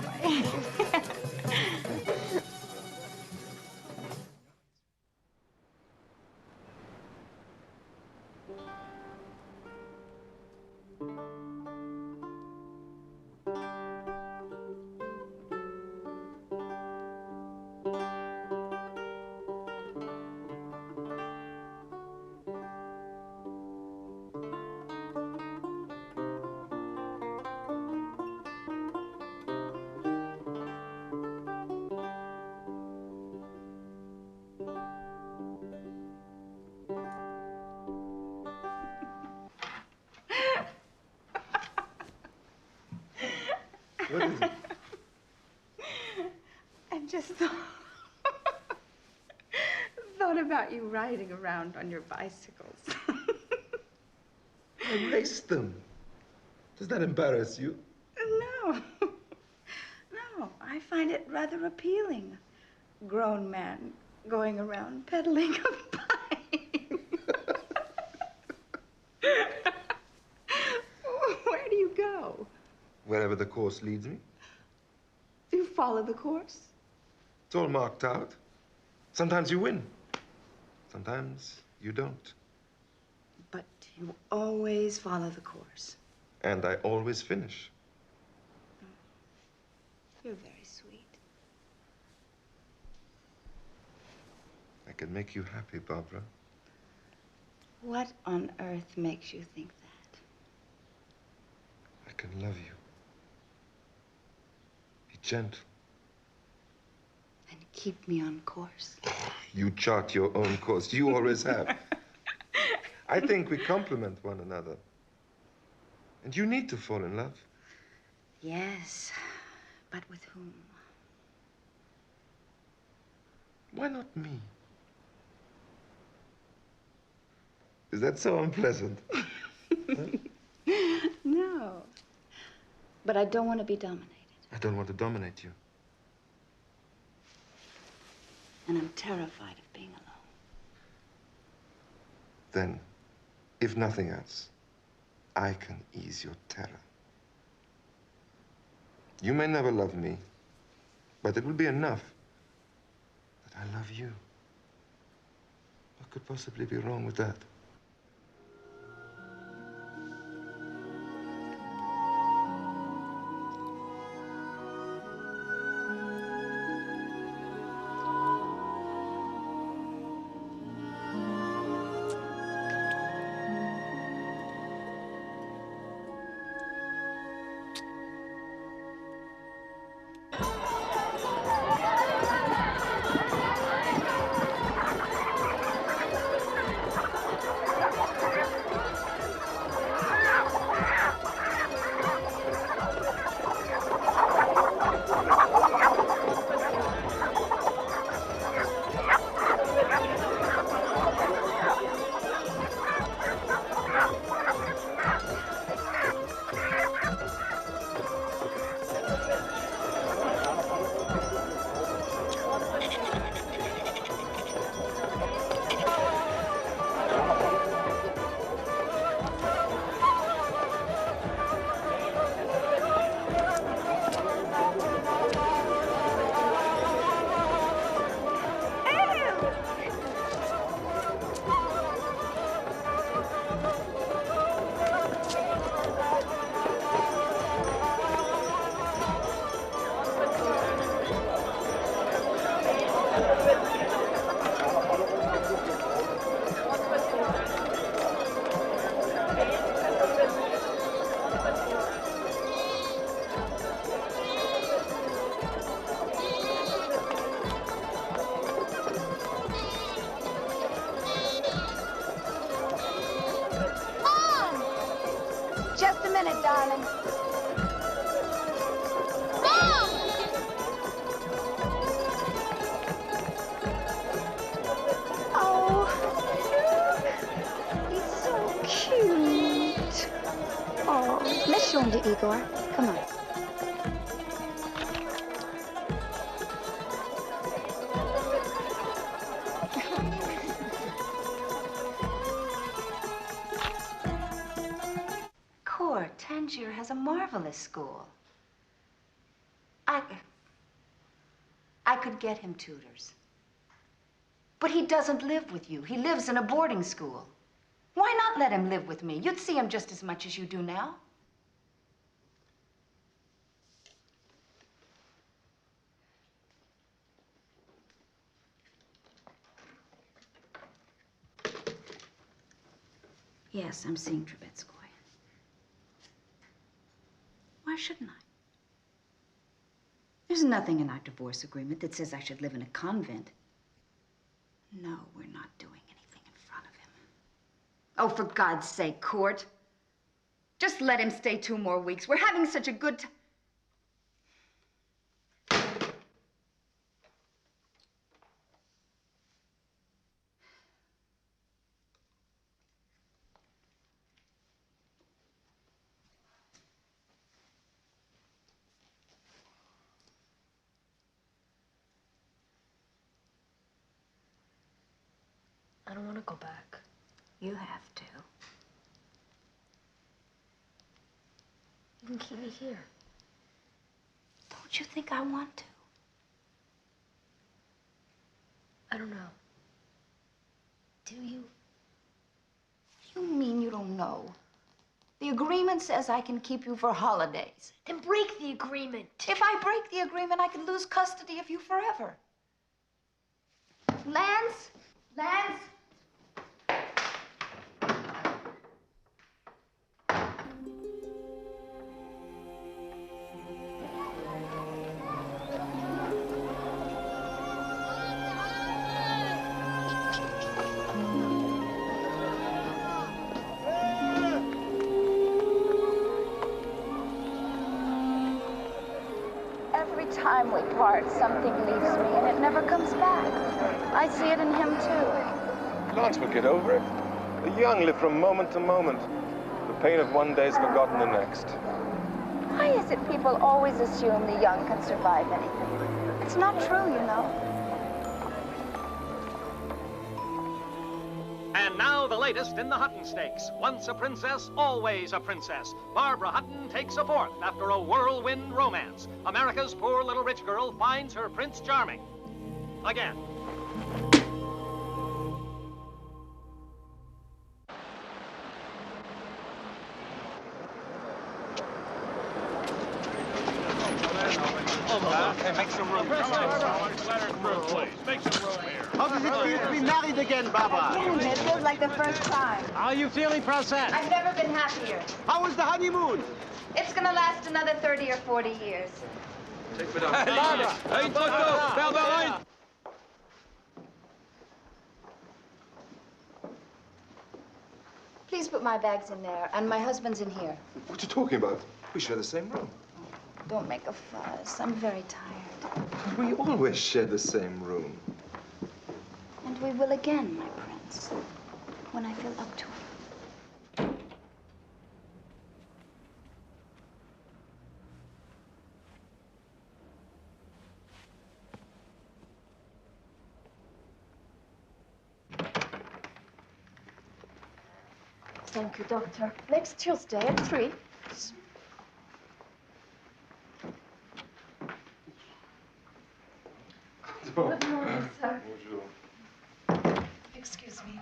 S8: What is it?
S12: I just thought about you riding around on your bicycles.
S8: I raced them. Does that embarrass you?
S12: No. No, I find it rather appealing. Grown man going around pedaling a bike. Where do you go?
S8: Wherever the course leads me.
S12: Do you follow the course?
S8: It's all marked out. Sometimes you win. Sometimes you don't.
S12: But You always follow the course.
S6: And I always finish.
S12: You're very sweet.
S6: I can make you happy, Barbara.
S12: What on earth makes you think that?
S6: I can love you. Be gentle.
S12: And keep me on course.
S6: You chart your own course. You always have. I think we complement one another. And you need to fall in love.
S12: Yes, but with whom?
S6: Why not me? Is that so unpleasant?
S12: No. But I don't want to be dominated.
S6: I don't want to dominate you.
S12: And I'm terrified of being alone.
S6: Then, if nothing else, I can ease your terror. You may never love me, but it will be enough that I love you. What could possibly be wrong with that?
S12: Igor, come on. Tangier has a marvelous school. I could get him tutors. But he doesn't live with you. He lives in a boarding school. Why not let him live with me? You'd see him just as much as you do now. Yes, I'm seeing Trubetskoy. Why shouldn't I? There's nothing in our divorce agreement that says I should live in a convent. No, we're not doing anything in front of him. Oh, for God's sake, Court. Just let him stay 2 more weeks. We're having such a good time.
S5: I don't want to go back.
S12: You have to.
S5: You can keep me here.
S12: Don't you think I want to?
S5: I don't know. Do you?
S12: do you mean you don't know? The agreement says I can keep you for holidays.
S20: Then break the agreement.
S12: If I break the agreement, I can lose custody of you forever. Lance? Lance? Every time we part, something leaves me and it never comes back. I see it in him, too.
S6: Lance will get over it. The young live from moment to moment. The pain of one day is forgotten the next.
S12: Why is it people always assume the young can survive anything? It's not true, you know.
S22: And now the latest in the Hutton stakes. Once a princess, always a princess. Barbara Hutton takes a fourth after a whirlwind romance. America's poor little rich girl finds her Prince Charming. Again.
S19: Hey, make some room. Let her through, please. Make some room here.
S7: How does it feel to be married again, Barbara?
S12: It feels like the first time.
S7: How are you feeling, Princess?
S12: I've never been happier.
S7: How was the honeymoon?
S12: It's gonna last another 30 or 40 years.
S7: Barbara! Hey, Barbara!
S12: Please put my bags in there, and my husband's in here.
S6: What are you talking about? We share the same room.
S12: Don't make a fuss. I'm very tired.
S6: We always share the same room.
S12: And we will again, my prince, when I feel up to it.
S20: Thank you, Doctor. Next Tuesday at 3.
S16: Good morning, sir.
S6: Bonjour.
S16: Excuse me.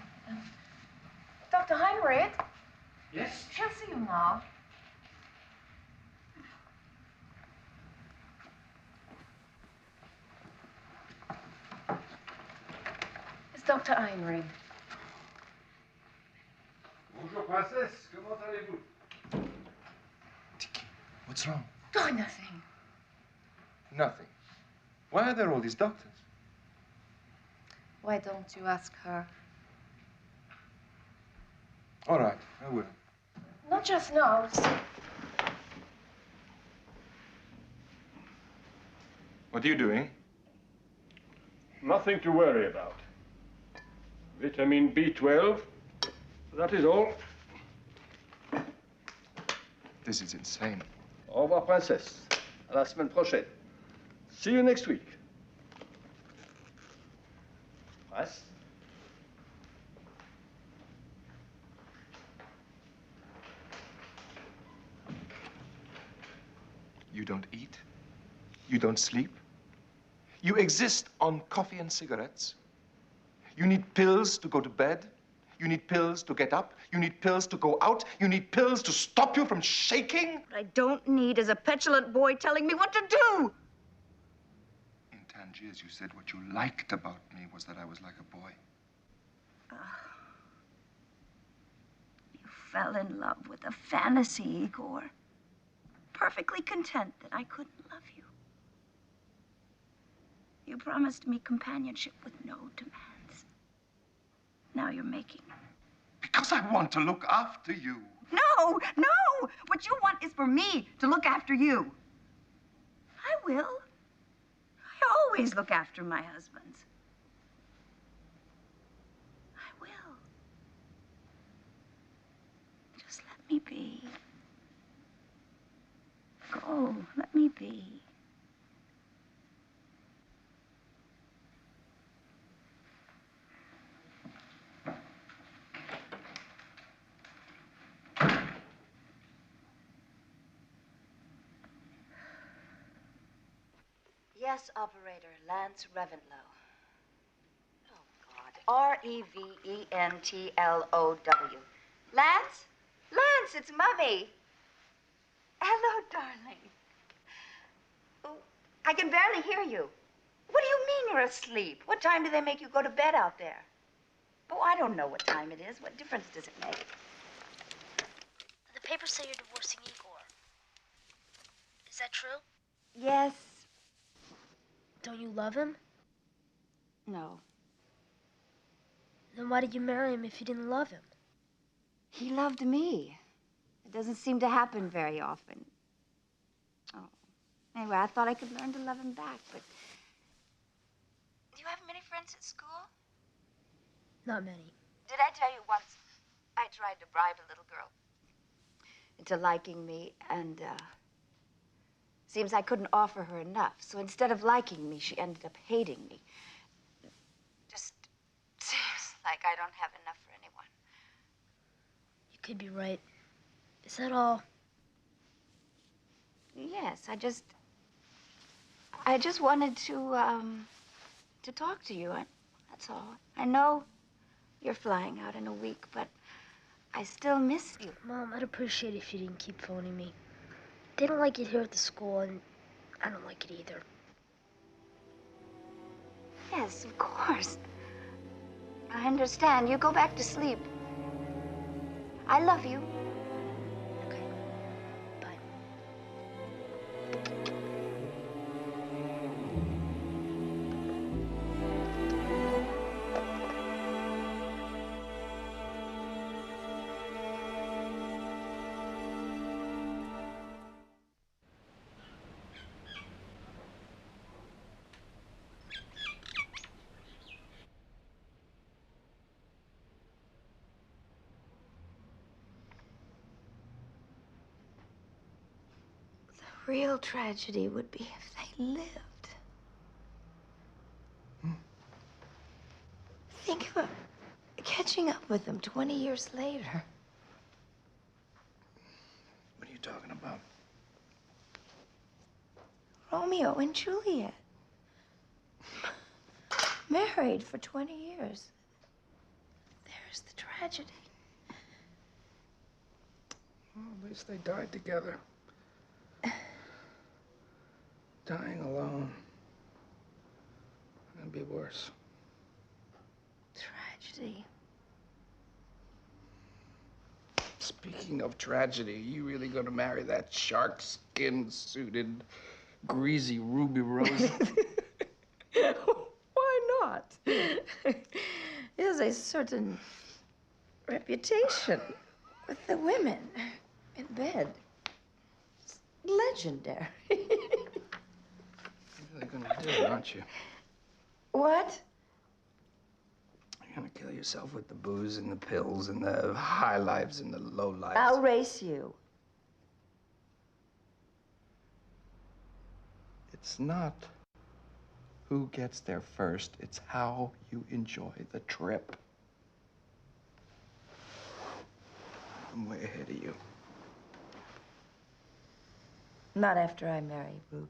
S16: Dr. Heinrich?
S19: Yes?
S16: She'll see you now. It's Dr. Heinrich.
S19: Bonjour, princesse. Comment allez-vous?
S6: What's wrong?
S16: Oh, nothing.
S6: Nothing. Why are there all these doctors?
S16: Why don't you ask her?
S6: All right, I will.
S16: Not just now.
S6: What are you doing?
S3: Nothing to worry about. Vitamin B12, that is all.
S6: This is insane.
S19: Au revoir, princesse. À la semaine prochaine.
S3: See you next week.
S19: Prince?
S6: You don't eat. You don't sleep. You exist on coffee and cigarettes. You need pills to go to bed. You need pills to get up. You need pills to go out. You need pills to stop you from shaking.
S12: What I don't need is a petulant boy telling me what to do.
S6: In Tangiers, you said what you liked about me was that I was like a boy.
S12: You fell in love with a fantasy, Igor. Perfectly content that I couldn't love you. You promised me companionship with no demands. Now you're making.
S6: Because I want to look after you.
S12: No, no! What you want is for me to look after you. I will. I always look after my husbands. I will. Just let me be. Go, let me be.
S4: Yes, operator, Lance Reventlow. Oh, God. R-E-V-E-N-T-L-O-W.
S12: Lance? Lance, it's Mummy. Hello, darling. Oh, I can barely hear you. What do you mean you're asleep? What time do they make you go to bed out there? Oh, I don't know what time it is. What difference does it make?
S20: The papers say you're divorcing Igor. Is that true?
S12: Yes.
S20: Don't you love him?
S12: No.
S20: Then why did you marry him if you didn't love him?
S12: He loved me. It doesn't seem to happen very often. Oh. Anyway, I thought I could learn to love him back, but... Do you have many friends at school?
S20: Not many.
S12: Did I tell you once I tried to bribe a little girl into liking me, and, seems I couldn't offer her enough. So instead of liking me, she ended up hating me. Just seems like I don't have enough for anyone.
S20: You could be right. Is that all?
S12: Yes, I just wanted to talk to you. That's all. I know you're flying out in a week, but I still miss you.
S20: Mom, I'd appreciate it if you didn't keep phoning me. They don't like it here at the school, and I don't like it either.
S12: Yes, of course. I understand. You go back to sleep. I love you. The real tragedy would be if they lived. Think of catching up with them 20 years later.
S6: What are you talking about?
S12: Romeo and Juliet. Married for 20 years. There's the tragedy.
S6: Well, at least they died together. Dying alone. That'd be worse.
S12: Tragedy.
S6: Speaking of tragedy, are you really gonna marry that shark-skin-suited, greasy Ruby Rose?
S12: Why not? There's a certain reputation with the women in bed. It's legendary.
S6: You're gonna do it, aren't you?
S12: What?
S6: You're gonna kill yourself with the booze and the pills and the high lives and the low lives.
S12: I'll race you.
S6: It's not who gets there first, it's how you enjoy the trip. I'm way ahead of you.
S12: Not after I marry Ruby.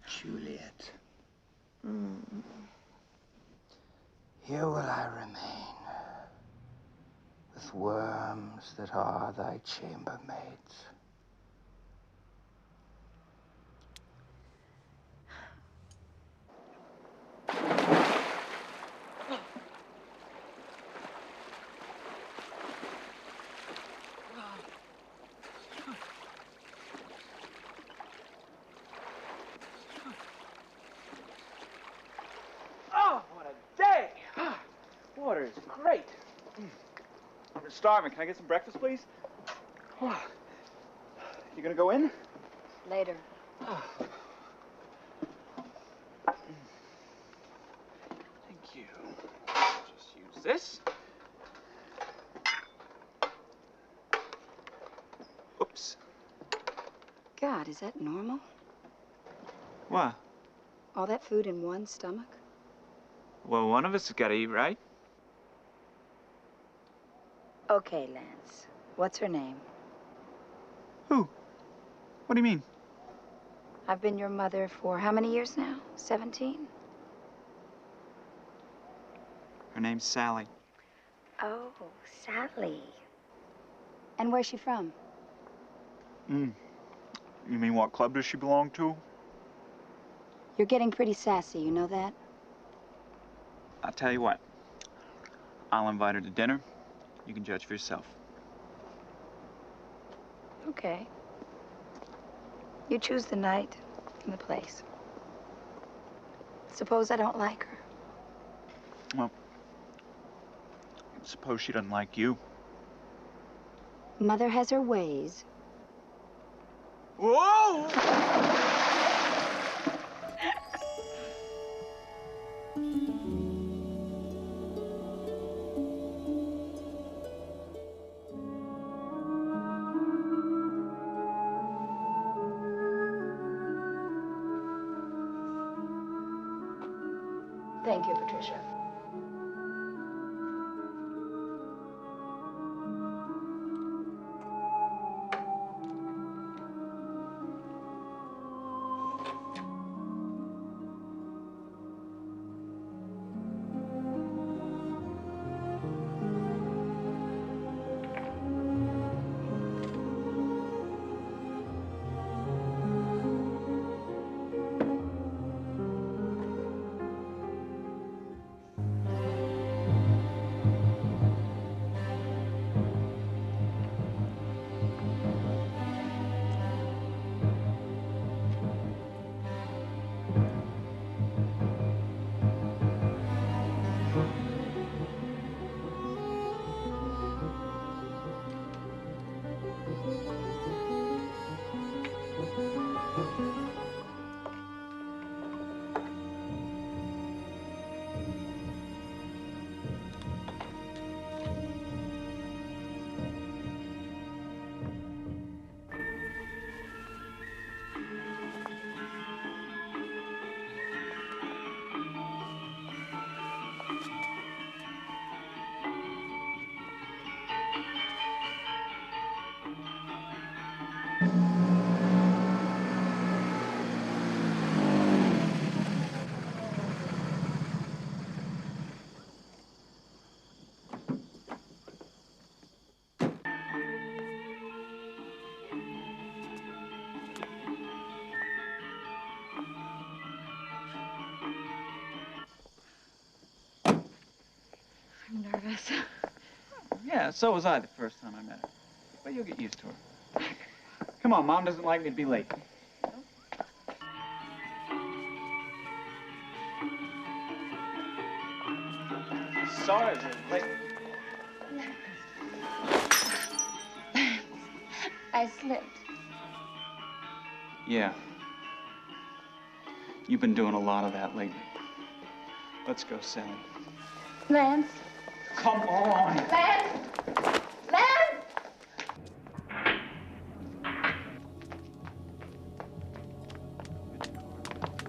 S6: Juliet. Here will I remain, with worms that are thy chambermaids.
S11: Water is great. I'm starving. Can I get some breakfast, please? You gonna go in?
S12: Later.
S11: Thank you. Just use this. Oops.
S12: God, is that normal?
S11: What?
S12: All that food in one stomach?
S11: Well, one of us has got to eat, right?
S12: Okay, Lance. What's her name?
S11: Who? What do you mean?
S4: I've been your mother for how many years now? 17?
S11: Her name's Sally.
S4: Oh, Sally. And where's she from?
S11: You mean what club does she belong to?
S4: You're getting pretty sassy, you know that?
S11: I'll tell you what. I'll invite her to dinner. You can judge for yourself.
S4: Okay. You choose the night and the place. Suppose I don't like her.
S11: Well, suppose she doesn't like you.
S4: Mother has her ways.
S11: Whoa!
S4: Thank you, Patricia.
S16: I'm nervous.
S11: Yeah, so was I the first time I met her. But you'll get used to her. Come on, Mom doesn't like me to be late. Sorry, you're late.
S4: I slipped.
S11: Yeah. You've been doing a lot of that lately. Let's go, Sally.
S4: Lance.
S11: Come on.
S4: Lance! Lance!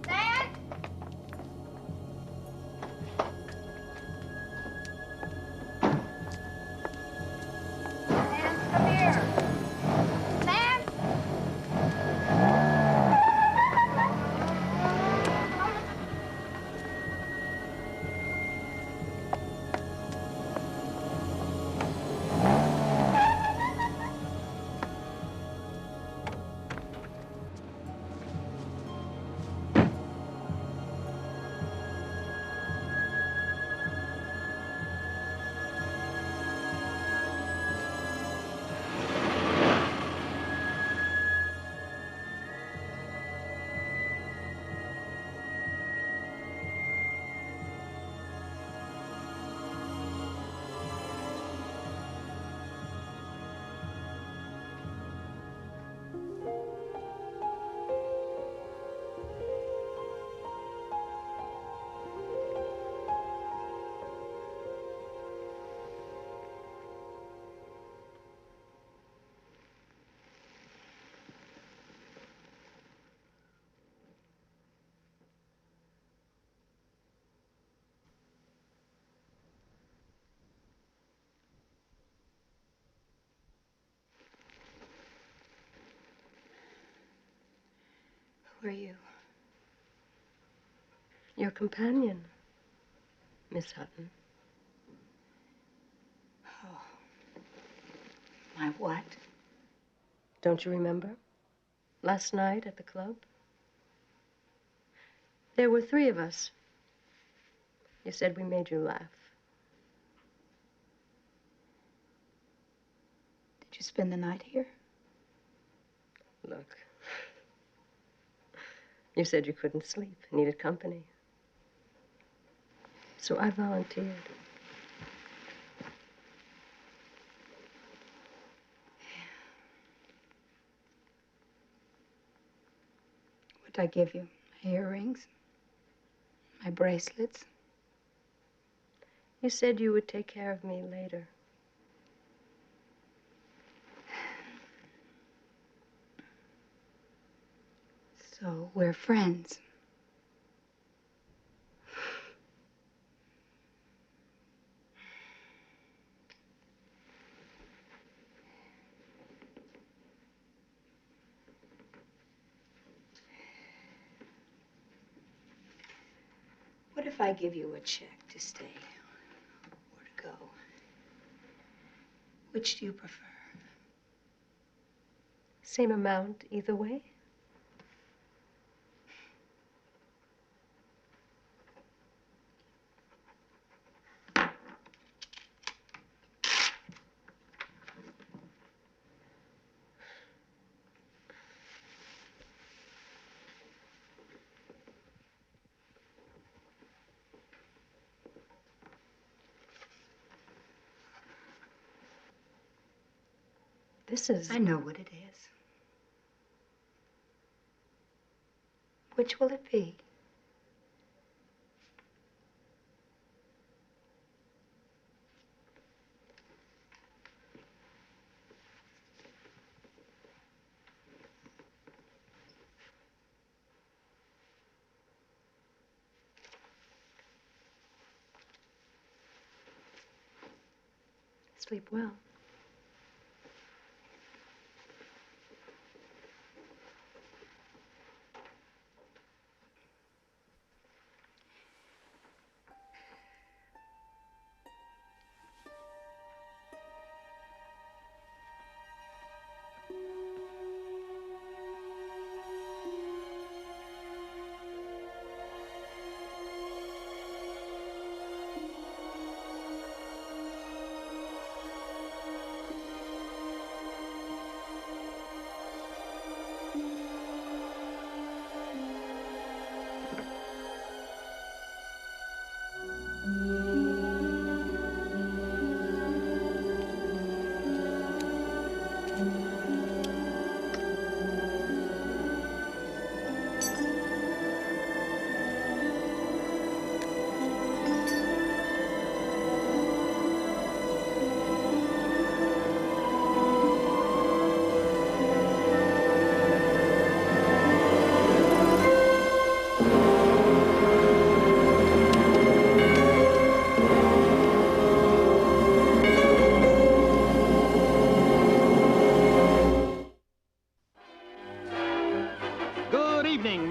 S4: Lance! Lance, come here. Lance!
S13: Who are you? Your companion, Miss Hutton.
S12: Oh. My what?
S13: Don't you remember? Last night at the club? There were 3 of us. You said we made you laugh.
S12: Did you spend the night here?
S13: Look. You said you couldn't sleep, needed company. So I volunteered.
S12: What'd I give you? My earrings? My bracelets?
S13: You said you would take care of me later.
S12: So we're friends. What if I give you a check to stay or to go? Which do you prefer?
S13: Same amount either way? This is...
S12: I know what it is.
S13: Which will it be? Sleep well.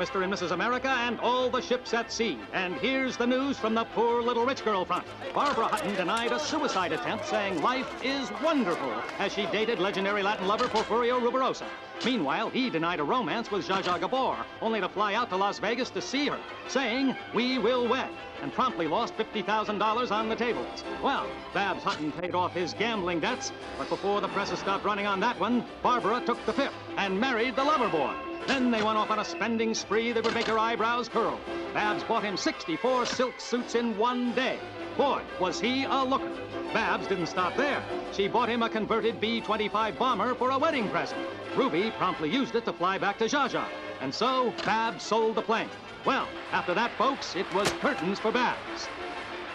S22: Mr. and Mrs. America and all the ships at sea. And here's the news from the poor little rich girl front. Barbara Hutton denied a suicide attempt, saying life is wonderful, as she dated legendary Latin lover Porfirio Rubirosa. Meanwhile, he denied a romance with Zsa Zsa Gabor, only to fly out to Las Vegas to see her, saying, "We will wed," and promptly lost $50,000 on the tables. Well, Babs Hutton paid off his gambling debts, but before the presses stopped running on that one, Barbara took the fifth and married the lover boy. Then they went off on a spending spree that would make her eyebrows curl. Babs bought him 64 silk suits in one day. Boy, was he a looker. Babs didn't stop there. She bought him a converted B-25 bomber for a wedding present. Ruby promptly used it to fly back to Zsa Zsa. And so, Babs sold the plane. Well, after that, folks, it was curtains for Babs.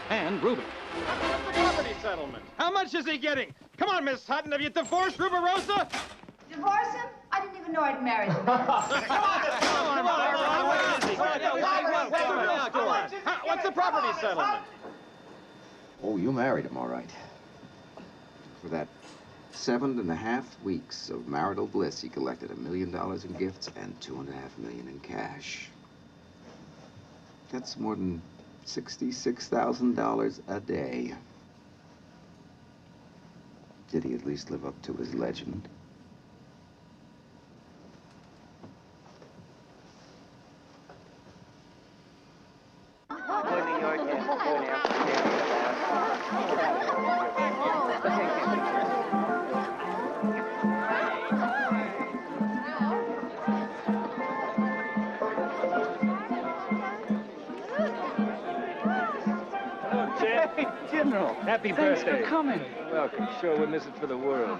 S22: And Ruby.
S19: What's the property settlement? How much is he getting? Come on, Miss Hutton, have you divorced Rubirosa?
S12: Divorce him? I didn't even know I'd married him.
S19: What's the property settlement?
S1: Oh, you married him, all right. For that 7.5 weeks of marital bliss, he collected $1 million in gifts and $2.5 million in cash. That's more than $66,000 a day. Did he at least live up to his legend?
S11: General.
S14: Happy
S11: Thanks
S14: birthday.
S11: for coming.
S14: Welcome. Sure wouldn't miss it for the world.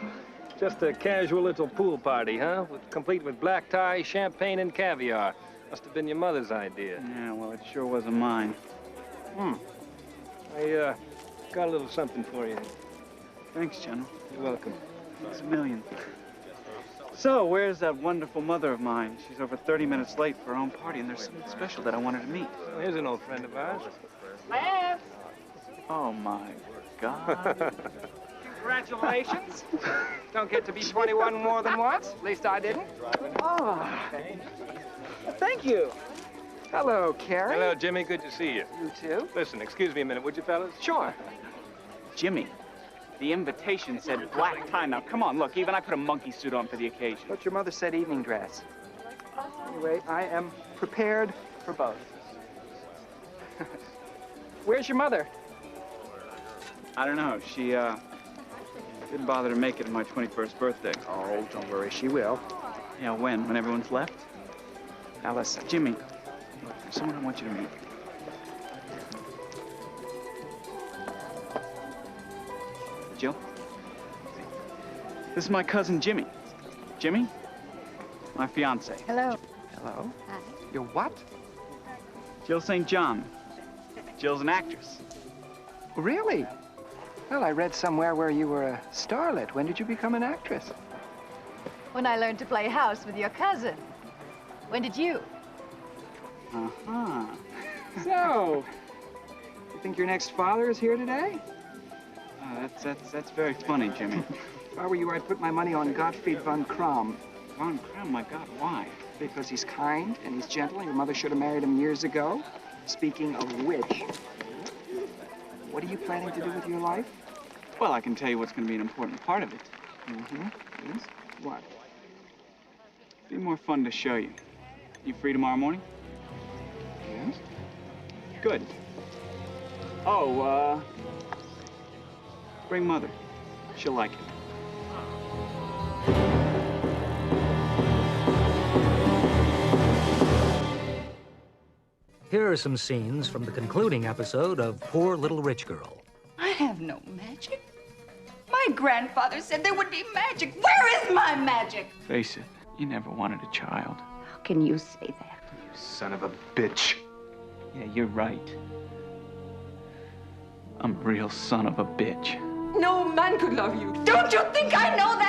S14: Just a casual little pool party, huh? Complete with black tie, champagne, and caviar. Must have been your mother's idea.
S11: Yeah, well, it sure wasn't mine.
S14: I got a little something for you.
S11: Thanks, General.
S14: You're welcome.
S11: It's a million. So, where's that wonderful mother of mine? She's over 30 minutes late for her own party, and there's something special that I wanted to meet.
S14: Well, here's an old friend of ours.
S16: Lance!
S11: Oh, my God.
S2: Congratulations. Don't get to be 21 more than once. At least I didn't. Oh, thank you. Hello, Carrie.
S14: Hello, Jimmy. Good to see you.
S2: You too.
S14: Listen, excuse me a minute, would you, fellas?
S2: Sure.
S11: Jimmy, the invitation said black tie. Now, come on, look, even I put a monkey suit on for the occasion.
S2: But your mother said evening dress. Anyway, I am prepared for both. Where's your mother?
S11: I don't know. She, didn't bother to make it on my 21st birthday.
S2: Oh, don't worry, she will.
S11: Yeah, when? When everyone's left?
S2: Now listen.
S11: Jimmy, look, there's someone I want you to meet. Jill? This is my cousin, Jimmy. Jimmy? My fiance.
S4: Hello.
S2: Hello? Hi. You're what?
S11: Jill St. John. Jill's an actress.
S2: Really? Well, I read somewhere where you were a starlet. When did you become an actress?
S15: When I learned to play house with your cousin. When did you?
S11: Uh-huh.
S2: So, you think your next father is here today?
S11: That's very funny, Jimmy.
S2: If I were you, I'd put my money on Gottfried von Kram.
S11: Von Kram, my God, why?
S2: Because he's kind and he's gentle. Your mother should have married him years ago. Speaking of which, what are you planning to do with your life?
S11: Well, I can tell you what's going to be an important part of it.
S2: Mm-hmm. Yes? What?
S11: Be more fun to show you. You free tomorrow morning?
S2: Yes.
S11: Good. Oh, bring Mother. She'll like it.
S22: Here are some scenes from the concluding episode of Poor Little Rich Girl.
S12: I have no magic. My grandfather said there would be magic. Where is my magic?
S11: Face it, you never wanted a child.
S4: How can you say that?
S6: You son of a bitch.
S11: Yeah, you're right. I'm a real son of a bitch.
S16: No man could love you.
S12: Don't you think I know that?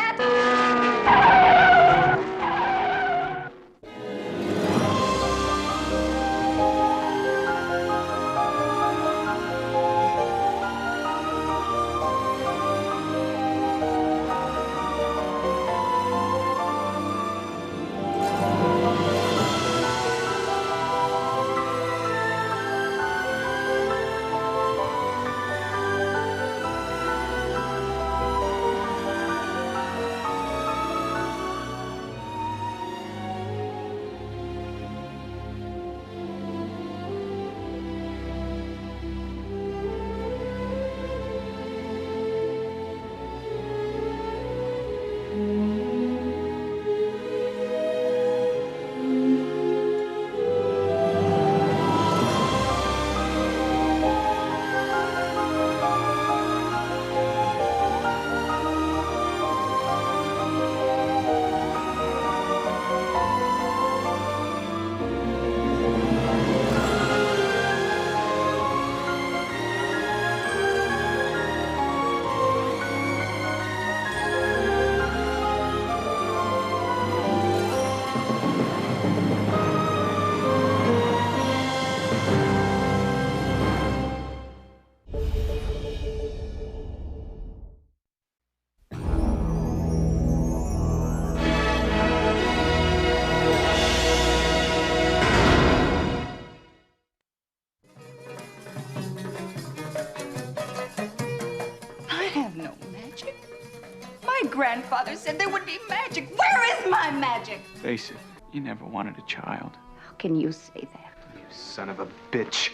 S12: grandfather said there would be magic. Where is my magic?
S11: Face it, you never wanted a child.
S12: How can you say that?
S8: You son of a bitch.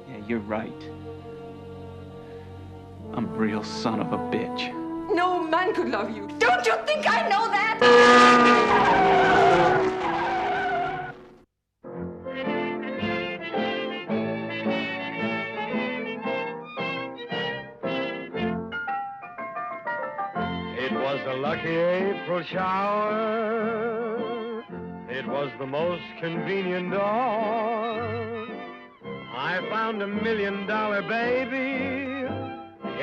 S11: Yeah, you're right. I'm a real son of a bitch.
S16: No man could love you.
S12: Don't you think I know that?
S10: It was a lucky April shower. It was the most convenient dawn. I found $1 million baby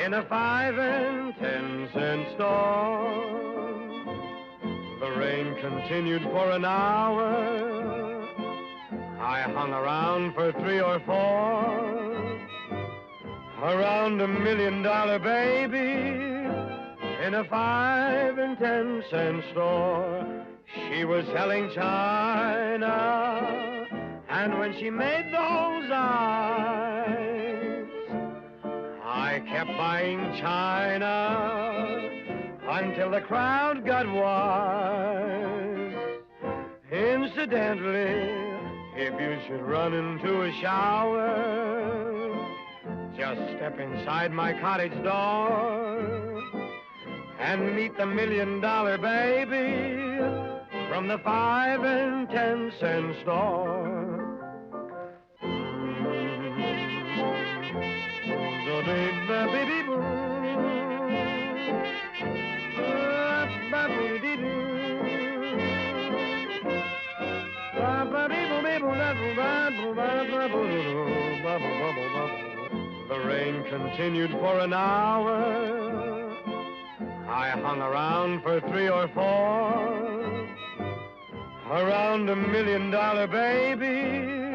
S10: in a 5 and 10 cent store. The rain continued for an hour. I hung around for 3 or 4. Around $1 million baby in a 5 and 10 cent store. She was selling china, and when she made those eyes, I kept buying china until the crowd got wise. Incidentally, if you should run into a shower, just step inside my cottage door and meet the $1 million baby from the 5 and 10 cent store. The rain continued for an hour. I hung around for 3 or 4. Around $1 million baby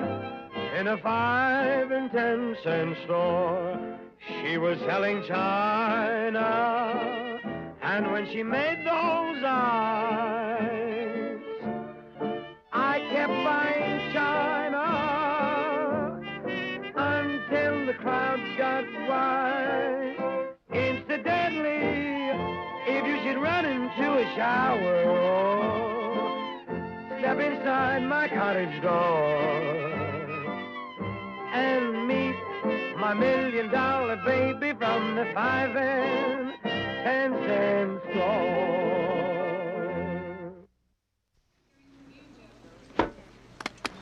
S10: in a 5 and 10 cent store. She was selling china, and when she made those eyes, I kept buying china until the crowd got wise. Incidentally, if you should run into a shower, step inside my cottage door and meet my $1 million baby from the 5 and 10 cent store.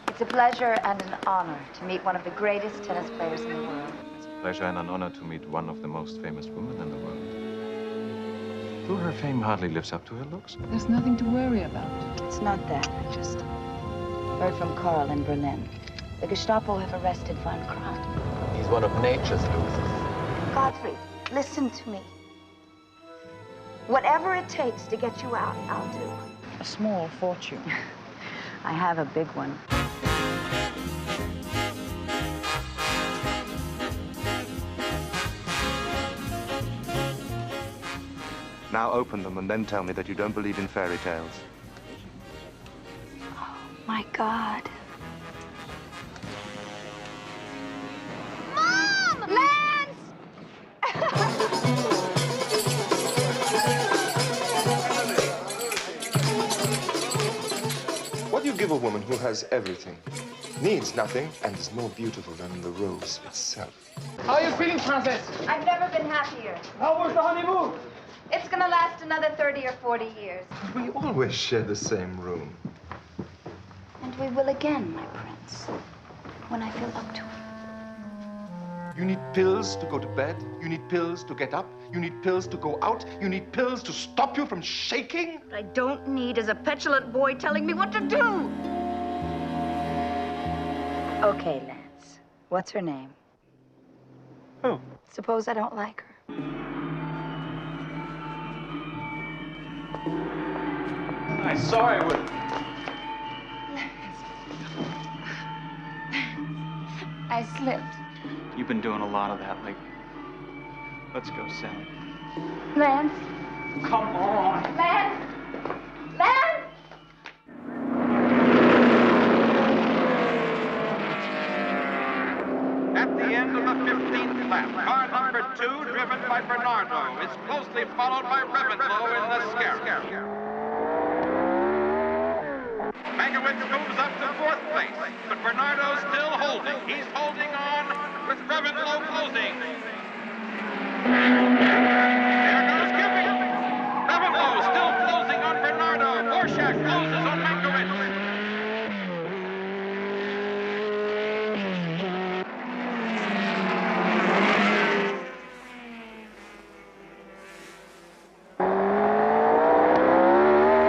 S4: It's a pleasure and an honor to meet one of the greatest tennis players in the world.
S6: It's a pleasure and an honor to meet one of the most famous women in the world. Though her fame hardly lives up to her looks.
S16: There's nothing to worry about.
S4: It's not that. I just heard from Carl in Berlin. The Gestapo have arrested von Kron.
S9: He's one of nature's losers.
S4: Godfrey, listen to me. Whatever it takes to get you out, I'll do.
S12: A small fortune.
S4: I have a big one.
S8: Now open them and then tell me that you don't believe in fairy tales.
S4: Oh, my God.
S15: Mom! Lance!
S6: What do you give a woman who has everything, needs nothing, and is more beautiful than the rose itself?
S7: How are you feeling, Princess?
S4: I've never been happier.
S7: How was the honeymoon?
S4: It's gonna last another 30 or 40 years.
S6: We always share the same room.
S4: And we will again, my prince, when I feel up to it.
S6: You need pills to go to bed. You need pills to get up. You need pills to go out. You need pills to stop you from shaking.
S12: What I don't need is a petulant boy telling me what to do.
S4: Okay, Lance. What's her name?
S11: Who?
S4: Suppose I don't like her.
S11: I saw I would.
S4: I slipped.
S11: You've been doing a lot of that lately. Let's go, Sally.
S4: Lance?
S11: Come on.
S4: Lance? Lance?
S19: At the
S17: end of the 15th lap. Car number 2, driven by Bernardo, is closely followed by Reventlow in the scare. Mankiewicz moves up to 4th place, but Bernardo's still holding. He's holding on with Reventlow closing. There goes Gippy. Reventlow still closing on Bernardo. Borshak closes on Mankiewicz.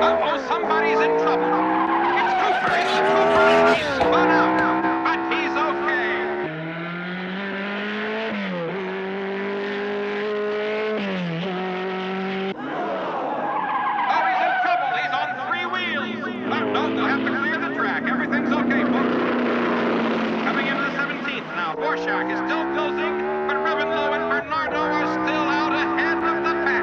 S17: Uh-oh, somebody's in trouble. It's Cooper. It's Cooper. He's spun out, but he's okay. Oh, he's in trouble. He's on 3 wheels. No, they'll have to clear the track. Everything's okay, folks. Coming into the 17th now. Borshak is still closing, but Reventlow and Bernardo are still out ahead of the pack.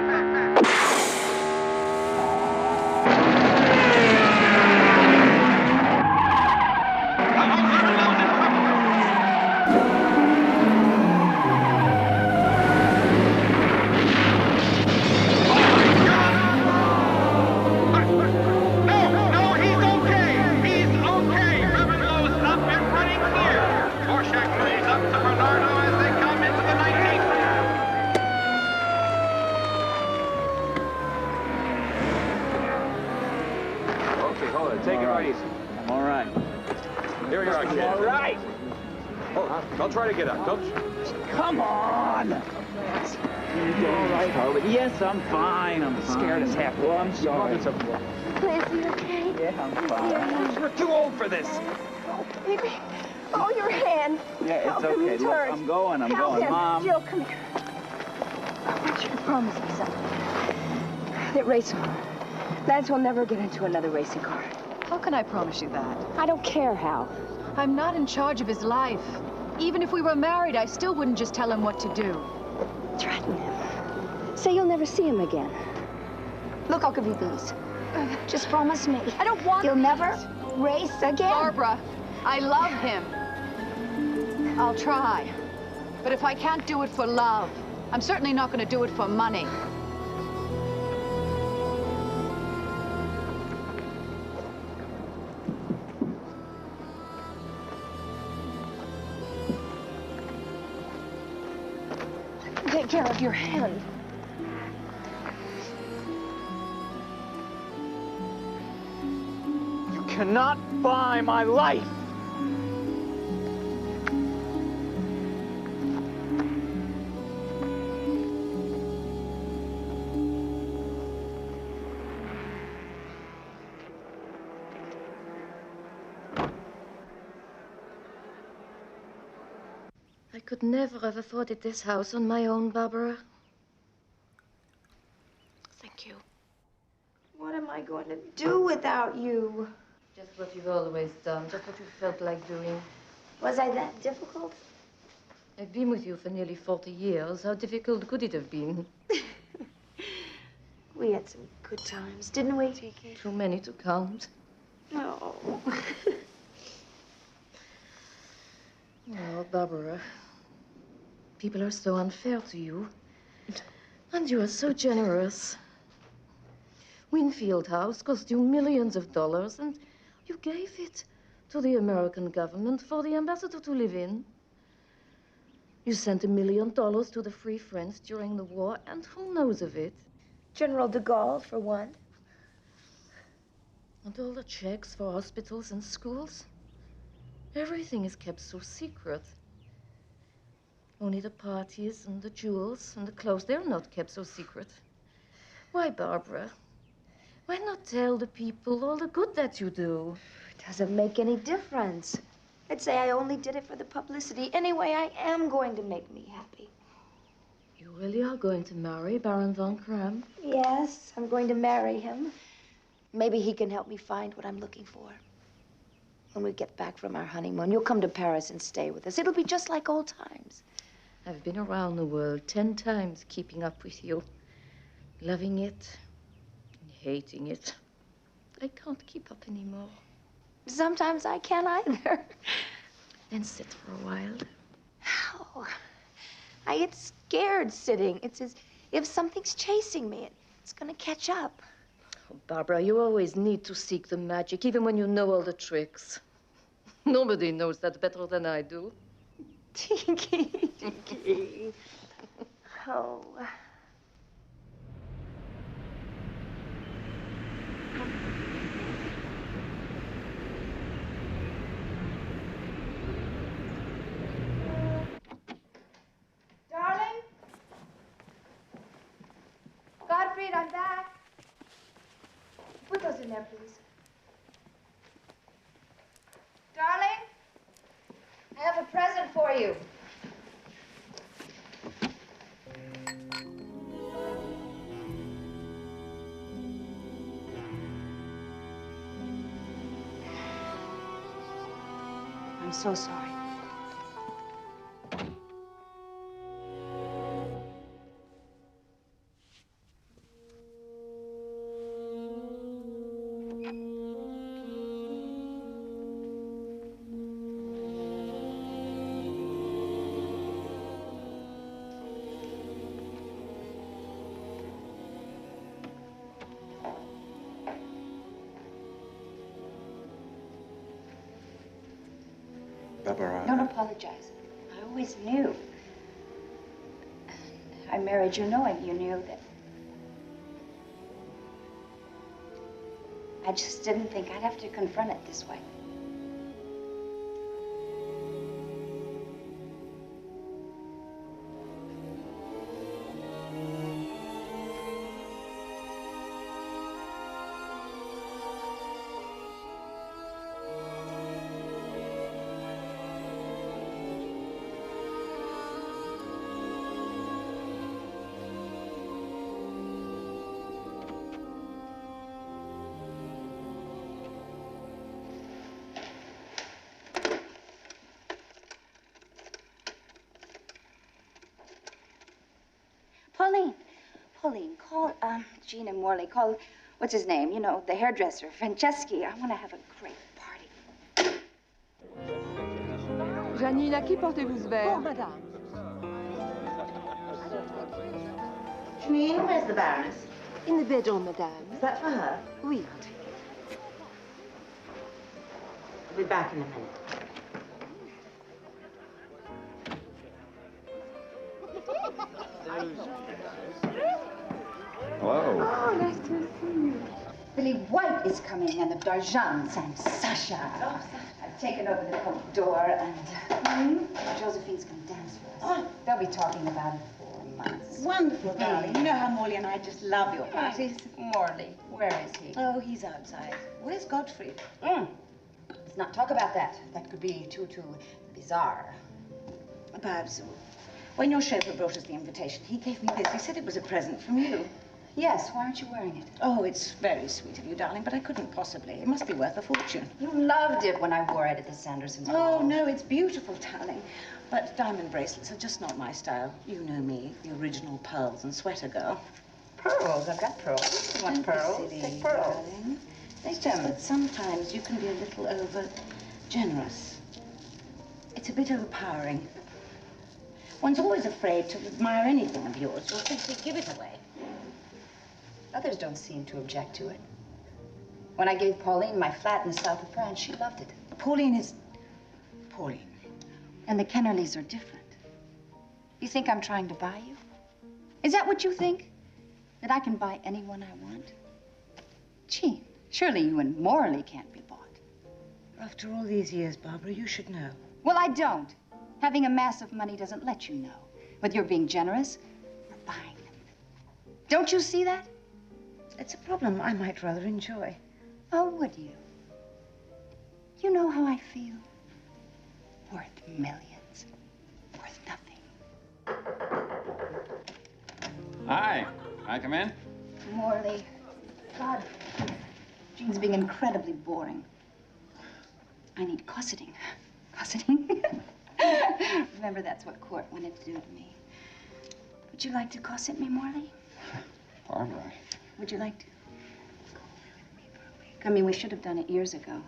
S19: Take it right easy.
S11: I'm all right.
S19: Here you are, kid.
S11: All right.
S19: Oh, don't try to get up. Don't.
S11: Come on. All right, Harvard. Yes, I'm fine. I'm fine.
S2: Scared as heck.
S11: Well, I'm sorry.
S20: Liz, are you okay?
S11: Yeah, I'm fine.
S2: We're too old for this.
S20: Oh, baby. Oh, your hand.
S11: Yeah, it's
S20: Help him,
S11: okay.
S20: he's
S11: Look,
S20: hurt.
S11: I'm going.
S20: Help him.
S11: Mom.
S20: Jill, come here. I want you to promise me something. That race, Lance will never get into another racing car.
S15: How can I promise you that?
S20: I don't care how.
S15: I'm not in charge of his life. Even if we were married, I still wouldn't just tell him what to do.
S20: Threaten him. Say you'll never see him again. Look, I'll give you these. Just promise me.
S15: I don't want
S20: You'll never race again.
S15: Barbara, I love him. I'll try. But if I can't do it for love, I'm certainly not going to do it for money.
S20: Take care of your hand.
S11: You cannot buy my life.
S13: I could never have afforded this house on my own, Barbara. Thank you.
S4: What am I going to do without you?
S13: Just what you've always done, just what you felt like doing.
S4: Was I that difficult?
S13: I've been with you for nearly 40 years. How difficult could it have been?
S4: We had some good times, didn't we, Tiki?
S13: Too many to count.
S4: Oh.
S13: Oh, Barbara. People are so unfair to you. And you are so generous. Winfield House cost you millions of dollars, and you gave it to the American government for the ambassador to live in. You sent $1 million to the Free Friends during the war, and who knows of it?
S4: General de Gaulle, for one.
S13: And all the checks for hospitals and schools. Everything is kept so secret. Only the parties and the jewels and the clothes, they're not kept so secret. Why, Barbara? Why not tell the people all the good that you do?
S4: It doesn't make any difference. I'd say I only did it for the publicity. Anyway, I am going to make me happy.
S13: You really are going to marry Baron von Kram?
S4: Yes, I'm going to marry him. Maybe he can help me find what I'm looking for. When we get back from our honeymoon, you'll come to Paris and stay with us. It'll be just like old times.
S13: I've been around the world 10 times keeping up with you. Loving it and hating it. I can't keep up anymore.
S4: Sometimes I can't either.
S13: Then sit for a while.
S4: How?
S20: It's scared sitting. It's as if something's chasing me. It's gonna catch up.
S13: Oh, Barbara, you always need to seek the magic, even when you know all the tricks. Nobody knows that better than I do.
S20: Tiki, Tiki. Oh.
S15: Darling? Gottfried, I'm back. Put those in there, please. Darling? I have a present for you.
S12: I'm so sorry.
S4: Don't apologize. I always knew. I married you knowing you knew that. I just didn't think I'd have to confront it this way. Pauline, call Gene and Morley. Call, what's his name? You know, the hairdresser, Franceschi. I want to have a great party.
S18: Janine, à qui portez-vous ce verre?
S20: Oh, madame. Janine, where's the Baroness? In the bedroom, madame. Is that for her? Oui. I'll be back in a minute.
S1: Hello.
S4: Oh, nice to see you. Billy White is coming, and the Darjans, and Sascha. Oh, I've taken over the front door, and Josephine's going to dance for us. Oh. They'll be talking about it for months.
S20: Wonderful, darling. You know how Morley and I just love your parties.
S4: Morley, where is he?
S20: Oh, he's outside. Where's Gottfried?
S4: Let's not talk about that. That could be too bizarre.
S20: Perhaps when your chauffeur brought us the invitation, he gave me this. He said it was a present from you.
S4: Yes, why aren't you wearing it?
S20: Oh, it's very sweet of you, darling, but I couldn't possibly. It must be worth a fortune.
S4: You loved it when I wore it at the Sandersons' ball.
S20: Oh, no, it's beautiful, darling. But diamond bracelets are just not my style. You know me, the original pearls and sweater girl.
S4: Pearls? I've got pearls. You want pearls? Take pearls.
S20: Darling. It's just that sometimes you can be a little over-generous. It's a bit overpowering. One's always afraid to admire anything of yours or simply give it away.
S4: Others don't seem to object to it. When I gave Pauline my flat in the south of France, she loved it.
S20: Pauline is... Pauline.
S4: And the Kennerleys are different. You think I'm trying to buy you? Is that what you think? That I can buy anyone I want? Gee, surely you and Morley can't be bought.
S20: After all these years, Barbara, you should know.
S4: Well, I don't. Having a mass of money doesn't let you know. Whether you're being generous or buying them. Don't you see that?
S20: It's a problem I might rather enjoy.
S4: Oh, would you? You know how I feel? Worth millions. Worth nothing.
S19: Hi. Can I come in?
S4: Morley. God. Gene's being incredibly boring. I need cosseting. Cosseting? Remember, that's what court wanted to do to me. Would you like to cosset me, Morley?
S19: Barbara.
S4: Would you like to? Go away with me for a week. I mean, we should have done it years ago.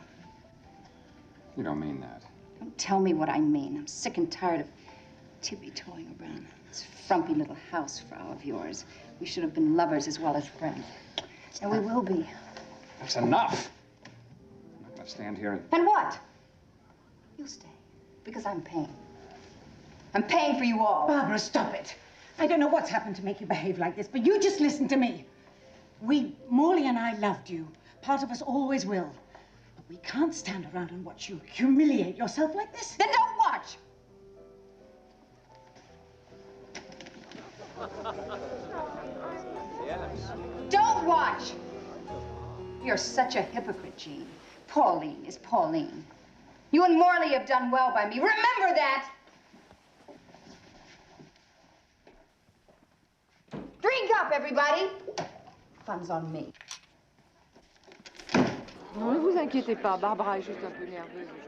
S19: You don't mean that.
S4: Don't tell me what I mean. I'm sick and tired of Tippy-toeing around this frumpy little housefrau of yours. We should have been lovers as well as friends. And we will be.
S5: That's enough. I'm not gonna stand here and...
S4: And what? You'll stay, because I'm paying. I'm paying for you all.
S20: Barbara, stop it. I don't know what's happened to make you behave like this, but you just listen to me. Morley and I loved you. Part of us always will. But we can't stand around and watch you humiliate yourself like this.
S4: Then don't watch. Don't watch. You're such a hypocrite, Jean. Pauline is Pauline. You and Morley have done well by me. Remember that. Drink up, everybody. Fun's on me.
S18: Non, ne vous inquiétez pas, Barbara est juste un peu nerveuse aujourd'hui.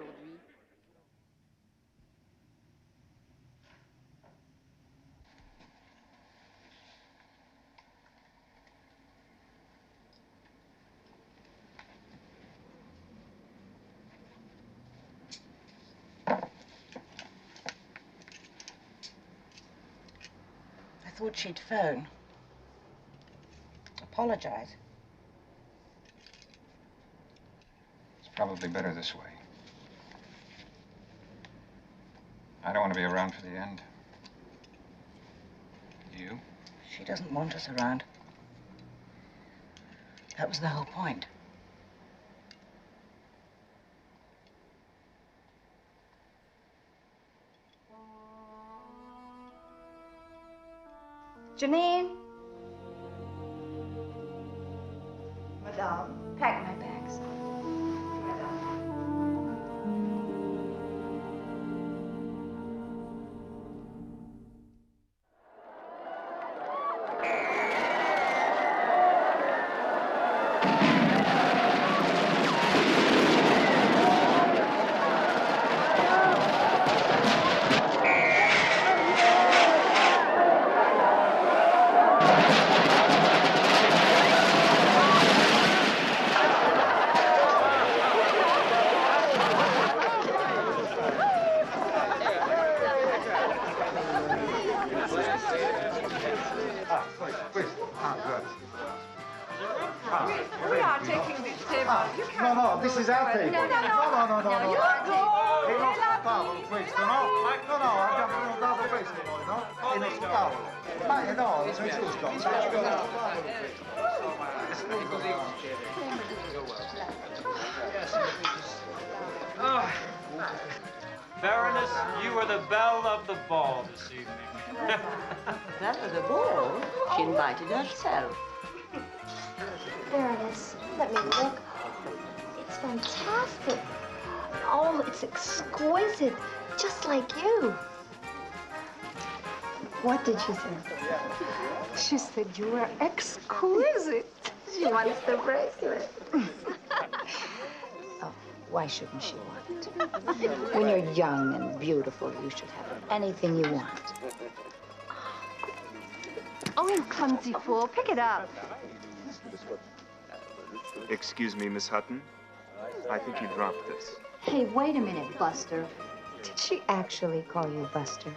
S20: I thought she'd phone. Apologize.
S5: It's probably better this way. I don't want to be around for the end. You?
S20: She doesn't want us around. That was the whole point.
S12: Janine? Madame, pack my bags.
S21: Baroness, you are the belle of the ball this evening.
S20: That was a ball. She invited herself.
S13: Baroness, let me look. It's fantastic. Oh, it's exquisite, just like you. What did she say? She said you were exquisite. She wants the bracelet.
S4: Oh, why shouldn't she want it? When you're young and beautiful, you should have anything you want.
S13: Oh, you clumsy fool. Pick it up.
S6: Excuse me, Miss Hutton. I think you dropped this.
S4: Hey, wait a minute, Buster. Did she actually call you Buster?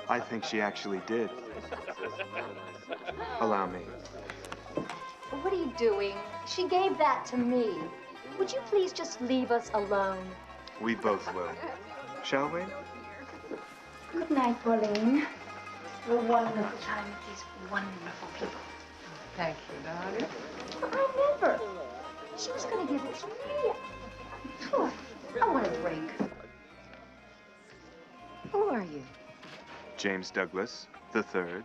S6: I think she actually did. Allow me.
S13: What are you doing? She gave that to me. Would you please just leave us alone?
S6: We both will. Shall we?
S4: Good night, Pauline. Have a wonderful time with these wonderful people.
S16: Thank you, darling.
S13: I never. She was going to give it to me. Oh, I want a drink.
S4: Who are you?
S6: James Douglas, the third.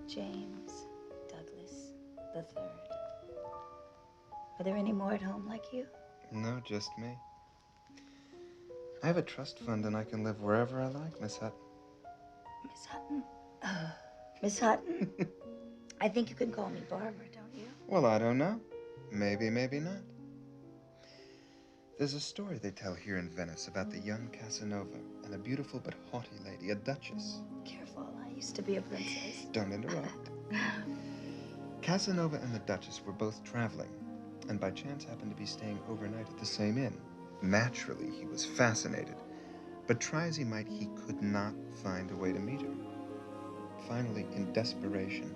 S12: James Douglas the third. Are there any more at home like you?
S8: No, just me. I have a trust fund and I can live wherever I like, Miss Hutton.
S12: Miss Hutton? Miss Hutton? I think you can call me Barbara, don't you?
S8: Well, I don't know. Maybe, maybe not. There's a story they tell here in Venice about the young Casanova and a beautiful but haughty lady, a duchess.
S12: Careful, I used to be a princess.
S8: Don't interrupt.
S6: Casanova and the Duchess were both traveling, and by chance happened to be staying overnight at the same inn. Naturally, he was fascinated, but try as he might, he could not find a way to meet her. Finally, in desperation,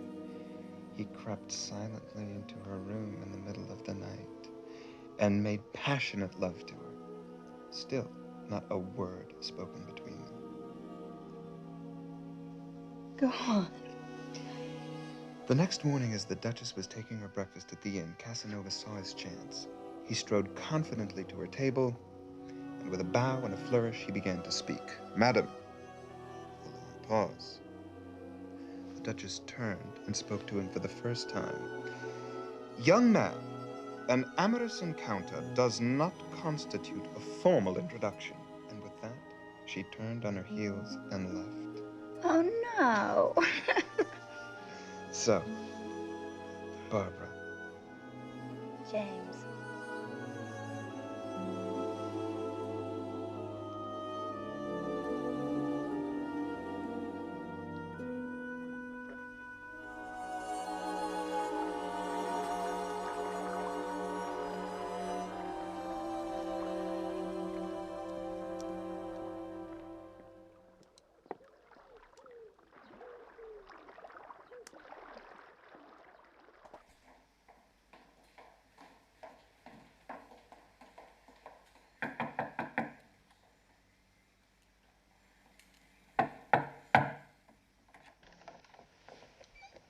S6: he crept silently into her room in the middle of the night and made passionate love to her. Still, not a word spoken between them.
S12: Go on.
S6: The next morning, as the Duchess was taking her breakfast at the inn, Casanova saw his chance. He strode confidently to her table, and with a bow and a flourish, he began to speak. Madam. A long pause. The Duchess turned and spoke to him for the first time. Young man, an amorous encounter does not constitute a formal introduction. And with that, she turned on her heels and left.
S12: Oh, no.
S6: So, Barbara.
S12: James.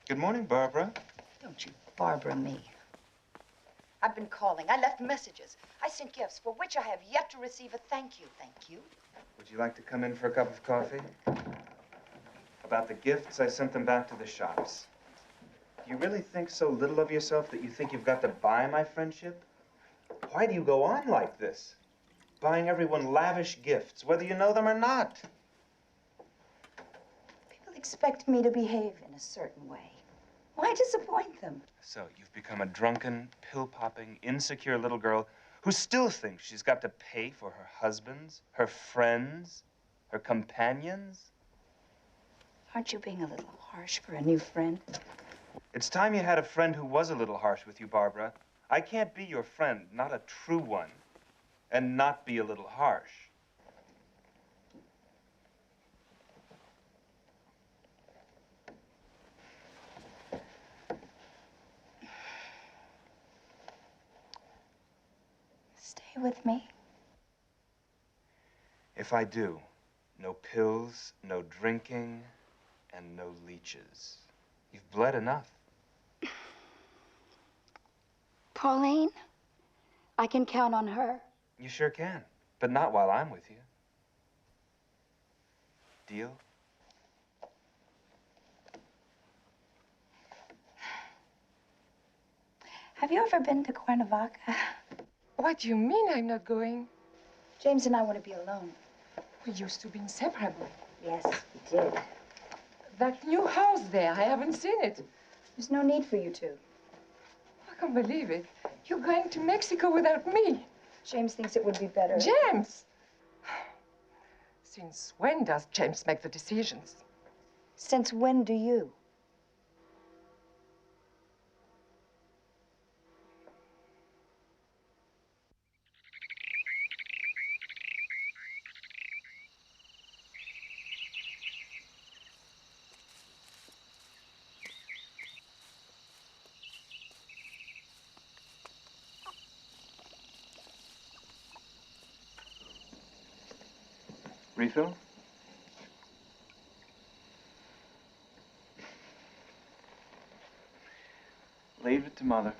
S6: Good morning, Barbara.
S20: Don't you Barbara me. I've been calling. I left messages. I sent gifts for which I have yet to receive a thank you. Thank you.
S6: Would you like to come in for a cup of coffee? About the gifts, I sent them back to the shops. Do you really think so little of yourself that you think you've got to buy my friendship? Why do you go on like this? Buying everyone lavish gifts, whether you know them or not.
S20: People expect me to behave in a certain way. Why disappoint them?
S6: So you've become a drunken, pill-popping, insecure little girl who still thinks she's got to pay for her husbands, her friends, her companions?
S20: Aren't you being a little harsh for a new friend?
S6: It's time you had a friend who was a little harsh with you, Barbara. I can't be your friend, not a true one, and not be a little harsh.
S20: Stay with me.
S6: If I do, no pills, no drinking, and no leeches. You've bled enough.
S20: Pauline, I can count on her.
S6: You sure can, but not while I'm with you. Deal?
S20: Have you ever been to Cuernavaca?
S16: What do you mean I'm not going?
S20: James and I want to be alone.
S16: We used to be inseparable.
S20: Yes, we did.
S16: That new house there, I haven't seen it.
S20: There's no need for you to.
S16: I can't believe it. You're going to Mexico without me.
S20: James thinks it would be better.
S16: James! Since when does James make the decisions?
S20: Since when do you?
S6: Refill?
S11: Leave it to Mother.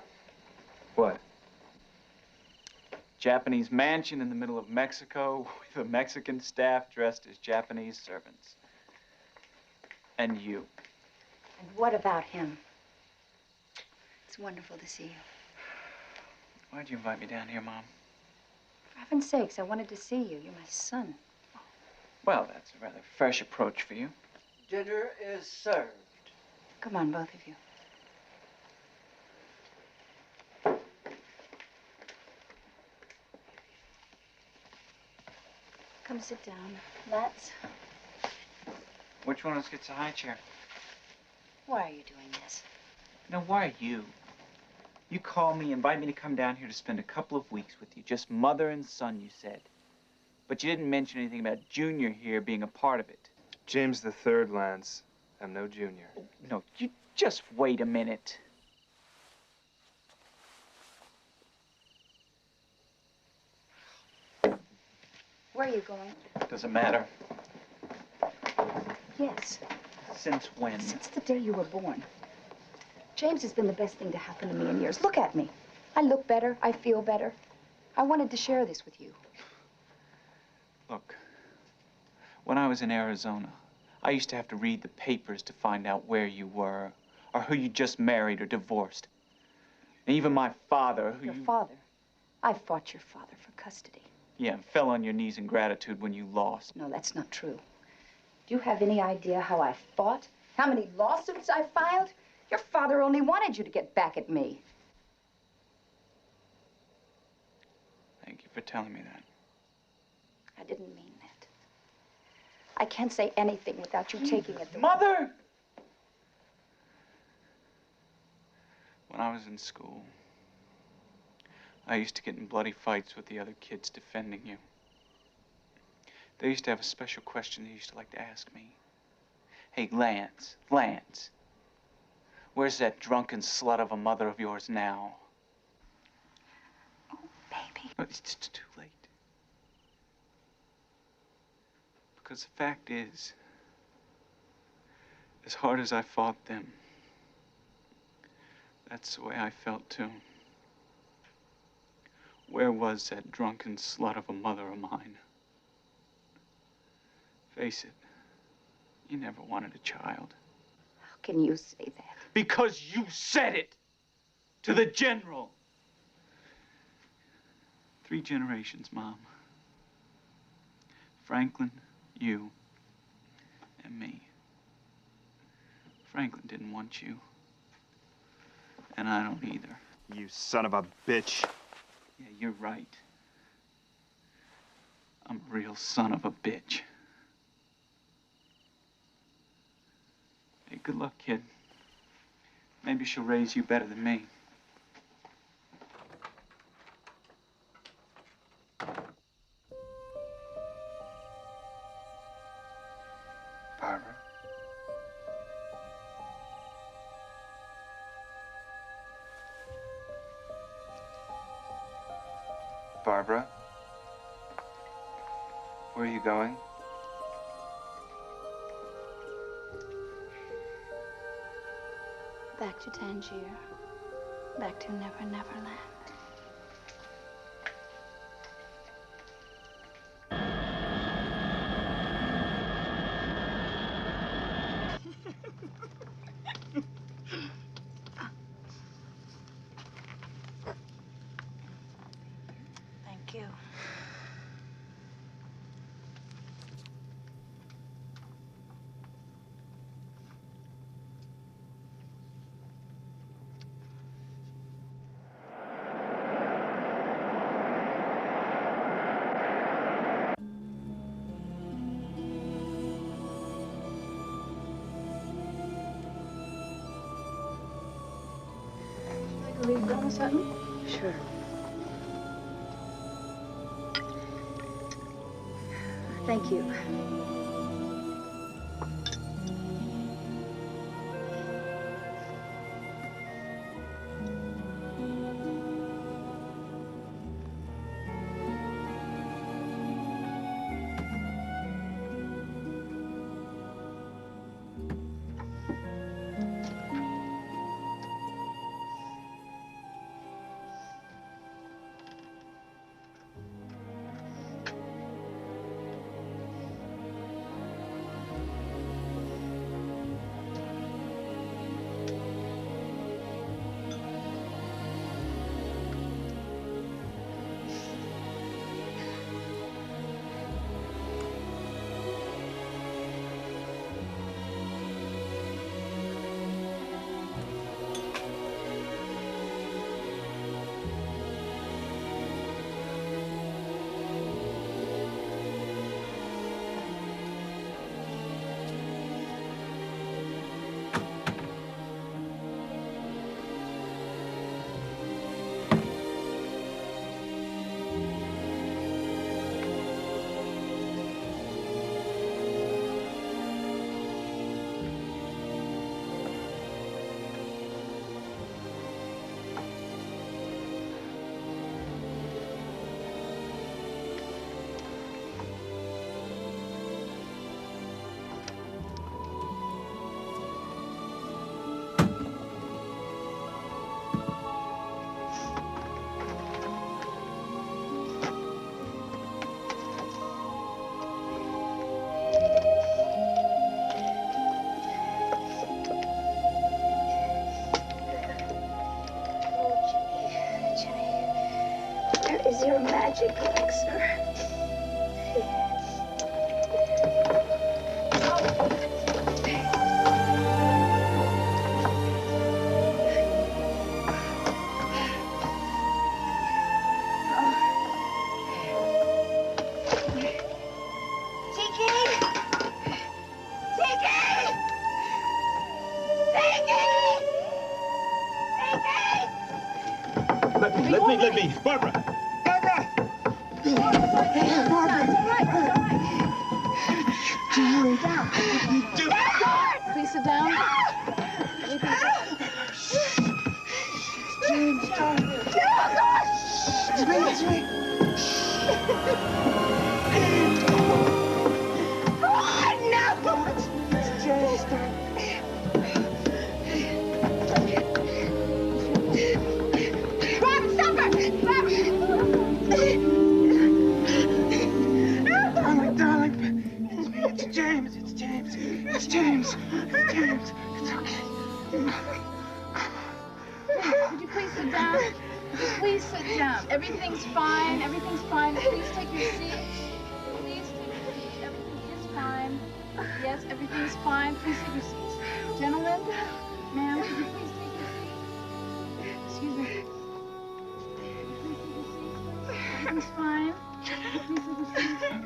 S6: What?
S11: Japanese mansion in the middle of Mexico with a Mexican staff dressed as Japanese servants. And you.
S20: And what about him? It's wonderful to see you.
S11: Why'd you invite me down here, Mom?
S20: For heaven's sakes, I wanted to see you. You're my son.
S11: Well, that's a rather fresh approach for you.
S3: Dinner is served.
S20: Come on, both of you. Come sit down. Let's.
S11: Which one of us gets a high chair?
S20: Why are you doing this?
S11: Now, why you? You call me, invite me to come down here to spend a couple of weeks with you. Just mother and son, you said. But you didn't mention anything about Junior here being a part of it.
S6: James the Third, Lance. I'm no junior.
S11: Oh, no, you just wait a minute.
S4: Where are you going?
S11: Doesn't matter.
S4: Yes.
S11: Since when?
S4: Since the day you were born. James has been the best thing to happen to me in years. Look at me. I look better. I feel better. I wanted to share this with you.
S11: Look, when I was in Arizona, I used to have to read the papers to find out where you were, or who you just married or divorced. And even my father, who
S4: Your father? I fought your father for custody.
S11: Yeah, and fell on your knees in gratitude when you lost.
S4: No, that's not true. Do you have any idea how I fought? How many lawsuits I filed? Your father only wanted you to get back at me.
S11: Thank you for telling me that.
S4: I didn't mean that. I can't say anything without you taking it.
S11: Mother! When I was in school, I used to get in bloody fights with the other kids defending you. They used to have a special question they used to like to ask me. Hey, Lance, where's that drunken slut of a mother of yours now?
S4: Oh, baby.
S11: But it's too late. Because the fact is, as hard as I fought them, that's the way I felt too. Where was that drunken slut of a mother of mine? Face it, you never wanted a child.
S4: How can you say that?
S11: Because you said it to the general. 3 generations, Mom. Franklin, you, and me. Franklin didn't want you. And I don't either.
S19: You son of a bitch.
S11: Yeah, you're right. I'm a real son of a bitch. Hey, good luck, kid. Maybe she'll raise you better than me.
S6: Barbara? Barbara? Where are you going?
S4: Back to Tangier. Back to Never Never Land. Thank you. Leave go, Miss Hutton? Sure. Thank you.
S20: magic elixir.
S19: Let me. Barbara! Barbara!
S15: Please sit down.
S20: It's me.
S6: It's James. It's okay.
S15: Would you please sit down? Please sit down. Everything's fine. Everything's fine. Please take your seat. Please take your seat. Everything is fine. Yes, everything's fine. Please take your seats. Gentlemen, ma'am, could you please take your seat? Excuse me. Please take your seats. Everything's fine. Please take your seats.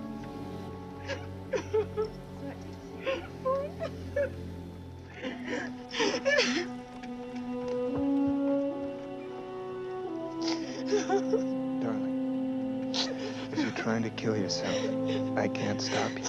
S8: Darling, if you're trying to kill yourself, I can't stop you.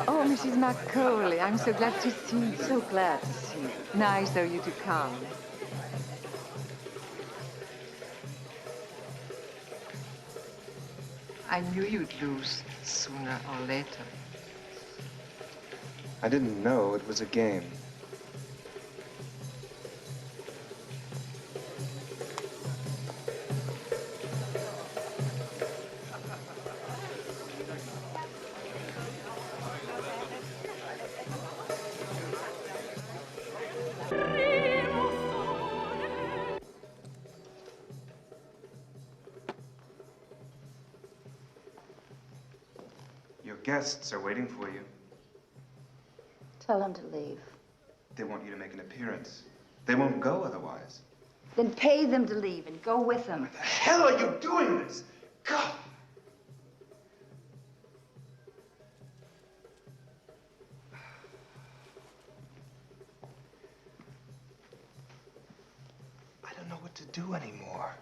S16: Oh, Mrs. McCauley, I'm so glad to see you. So glad to see you. Nice of you to come. I knew you'd lose sooner or later.
S8: I didn't know it was a game.
S6: Your guests are waiting for you.
S4: Tell them to leave.
S6: They want you to make an appearance. They won't go otherwise.
S4: Then pay them to leave and go with them.
S6: What the hell are you doing this? God! I don't know what to do anymore.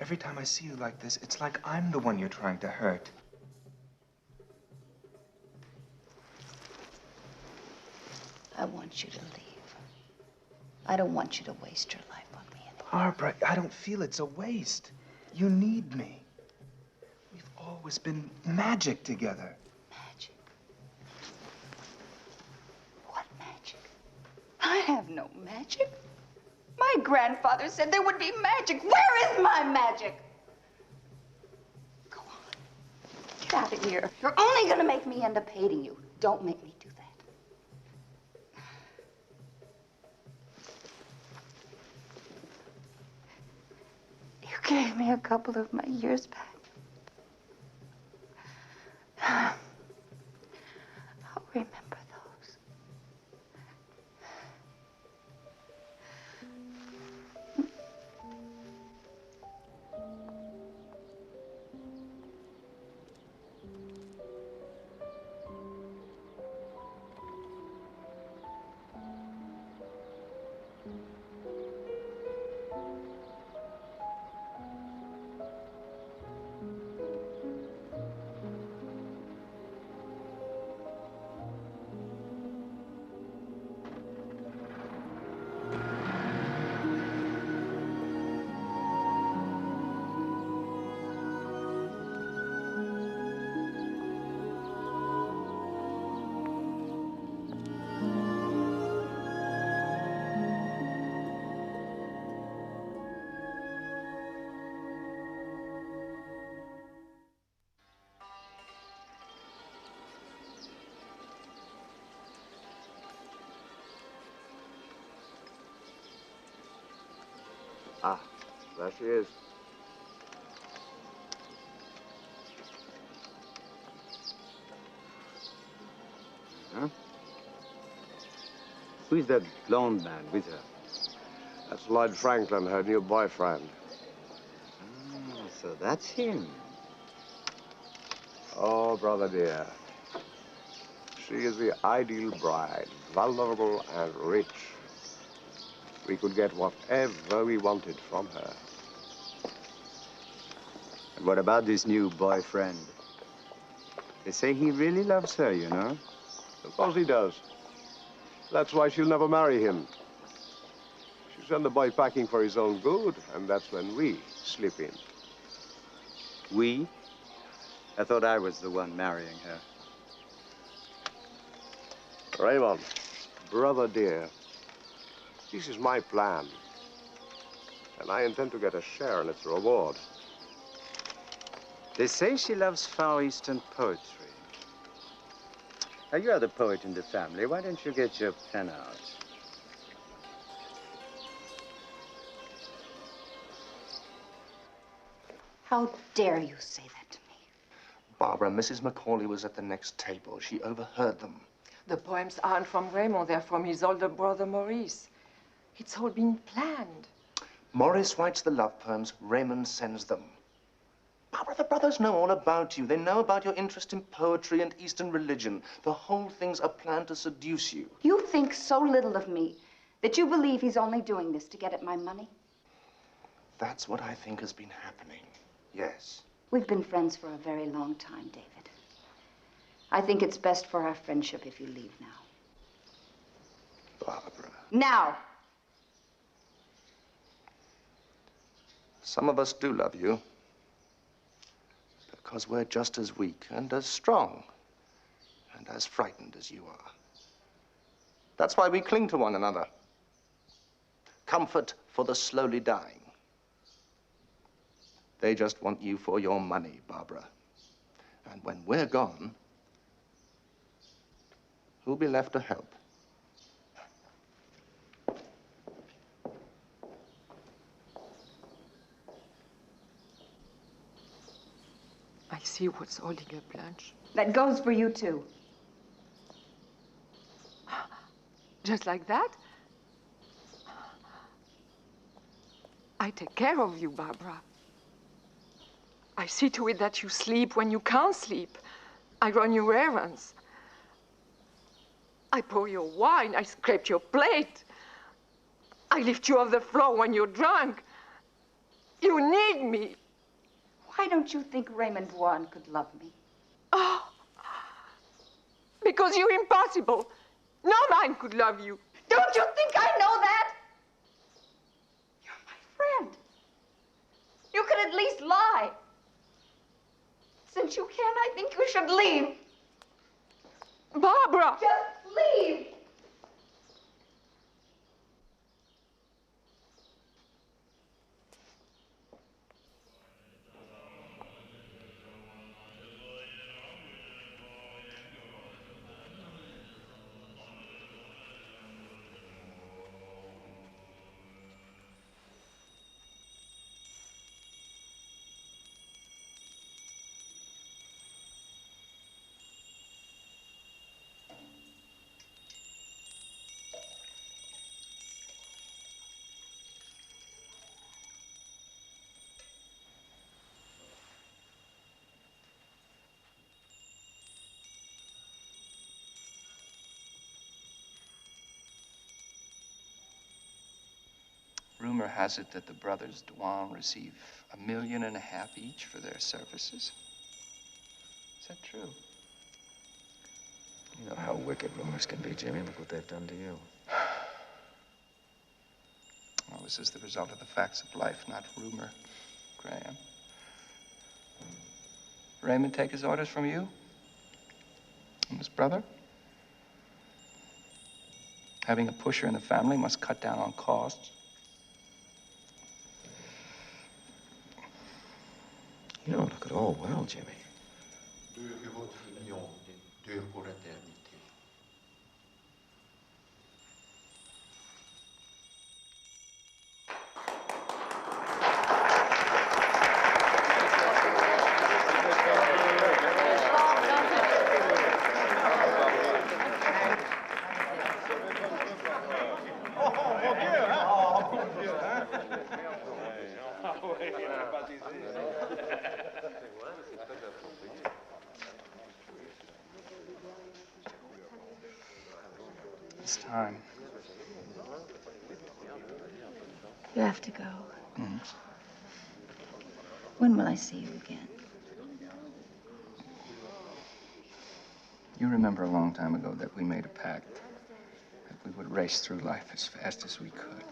S6: Every time I see you like this, it's like I'm the one you're trying to hurt.
S4: I want you to leave. I don't want you to waste your life on me.
S6: Barbara, I don't feel it's a waste. You need me. We've always been magic together.
S4: Magic? What magic? I have no magic. My grandfather said there would be magic. Where is my magic? Go on. Get out of here. You're only gonna make me end up hating you. Don't make me do that. You gave me a couple of my years back. I'll remember those.
S14: Ah, there she is.
S22: Huh? Who is that blonde man with her?
S14: That's Lloyd Franklin, her new boyfriend.
S22: Ah, so that's him.
S14: Oh, brother dear. She is the ideal bride, vulnerable and rich. We could get whatever we wanted from her.
S22: And what about this new boyfriend? They say he really loves her, you know?
S14: Of course he does. That's why she'll never marry him. She'll send the boy packing for his own good, and that's when we slip in.
S22: We? I thought I was the one marrying her.
S14: Raymond, brother dear, this is my plan. And I intend to get a share in its reward.
S22: They say she loves Far Eastern poetry. Now, you are the poet in the family. Why don't you get your pen out?
S4: How dare you say that to me?
S6: Barbara, Mrs. Macaulay was at the next table. She overheard them.
S16: The poems aren't from Raymond, they're from his older brother Maurice. It's all been planned.
S6: Maurice writes the love poems, Raymond sends them. Barbara, the brothers know all about you. They know about your interest in poetry and Eastern religion. The whole thing's a plan to seduce you.
S4: You think so little of me that you believe he's only doing this to get at my money?
S6: That's what I think has been happening. Yes.
S4: We've been friends for a very long time, David. I think it's best for our friendship if you leave now.
S6: Barbara.
S4: Now!
S6: Some of us do love you. Because we're just as weak and as strong and as frightened as you are. That's why we cling to one another. Comfort for the slowly dying. They just want you for your money, Barbara. And when we're gone, who'll be left to help?
S16: I see what's holding her, Blanche.
S4: That goes for you, too.
S16: Just like that? I take care of you, Barbara. I see to it that you sleep when you can't sleep. I run your errands. I pour your wine. I scrape your plate. I lift you off the floor when you're drunk. You need me.
S4: Why don't you think Raymond Vaughan could love me?
S16: Oh, because you're impossible. No man could love you.
S4: Don't you think I know that? You're my friend. You could at least lie. Since you can, I think you should leave.
S16: Barbara!
S4: Just leave!
S11: Rumor has it that the brothers Dwan receive $1.5 million each for their services. Is that true?
S1: You know how wicked rumors can be, Jimmy. Look what they've done to you.
S11: Well, this is the result of the facts of life, not rumor, Graham. Raymond take his orders from you? And his brother? Having a pusher in the family must cut down on costs.
S1: You don't look at all well, Jimmy.
S2: It's time.
S4: You have to go.
S2: Mm-hmm.
S4: When will I see you again?
S2: You remember a long time ago that we made a pact that we would race through life as fast as we could,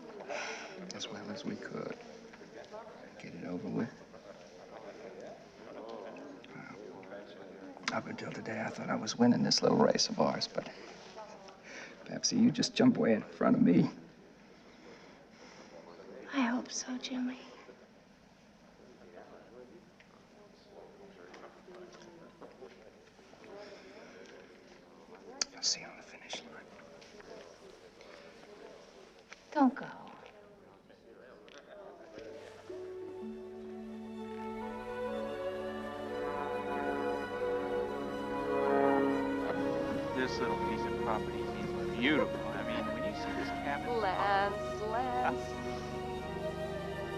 S2: as well as we could. Get it over with. Up until today, I thought I was winning this little race of ours, but Pepsi, you just jump way in front of me.
S4: I hope so, Jimmy.
S2: I'll see you on the finish line.
S4: Don't go.
S11: This little piece of property is beautiful. I mean, when you see this cabin...
S18: Lance.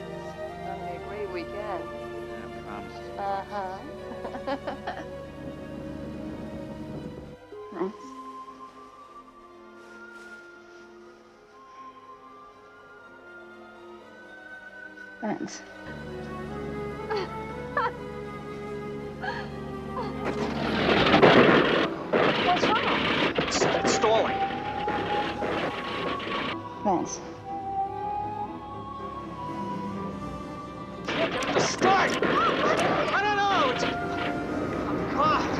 S18: It's gonna be a great weekend.
S11: I promise.
S18: Uh-huh.
S4: Nice. Vance.
S18: What's wrong?
S2: It's stalling.
S4: Vance.
S2: Just start! I don't know! It's... I'm caught.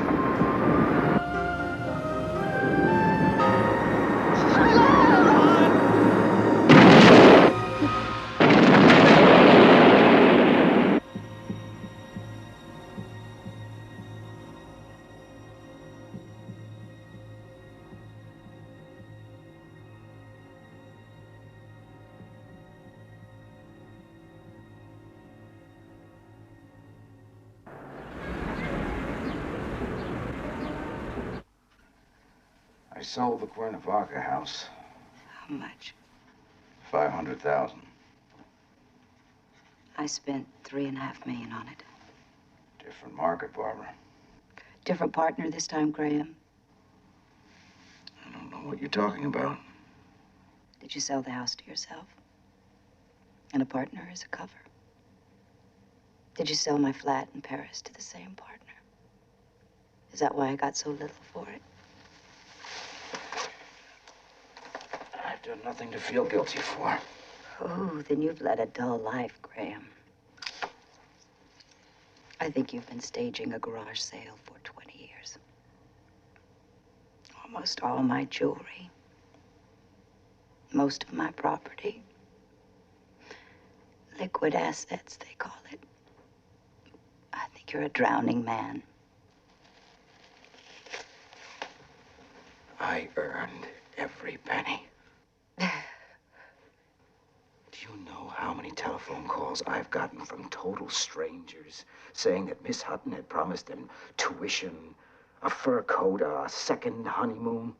S1: I sold the Cuernavaca house.
S4: How much?
S1: $500,000.
S4: I spent $3.5 million on it.
S1: Different market, Barbara.
S4: Different partner this time, Graham.
S1: I don't know what you're talking about.
S4: Did you sell the house to yourself? And a partner is a cover? Did you sell my flat in Paris to the same partner? Is that why I got so little for it?
S1: I've done nothing to feel guilty for.
S4: Oh, then you've led a dull life, Graham. I think you've been staging a garage sale for 20 years. Almost all my jewelry. Most of my property. Liquid assets, they call it. I think you're a drowning man.
S1: I earned every penny. Do you know how many telephone calls I've gotten from total strangers saying that Miss Hutton had promised them tuition, a fur coat, a second honeymoon?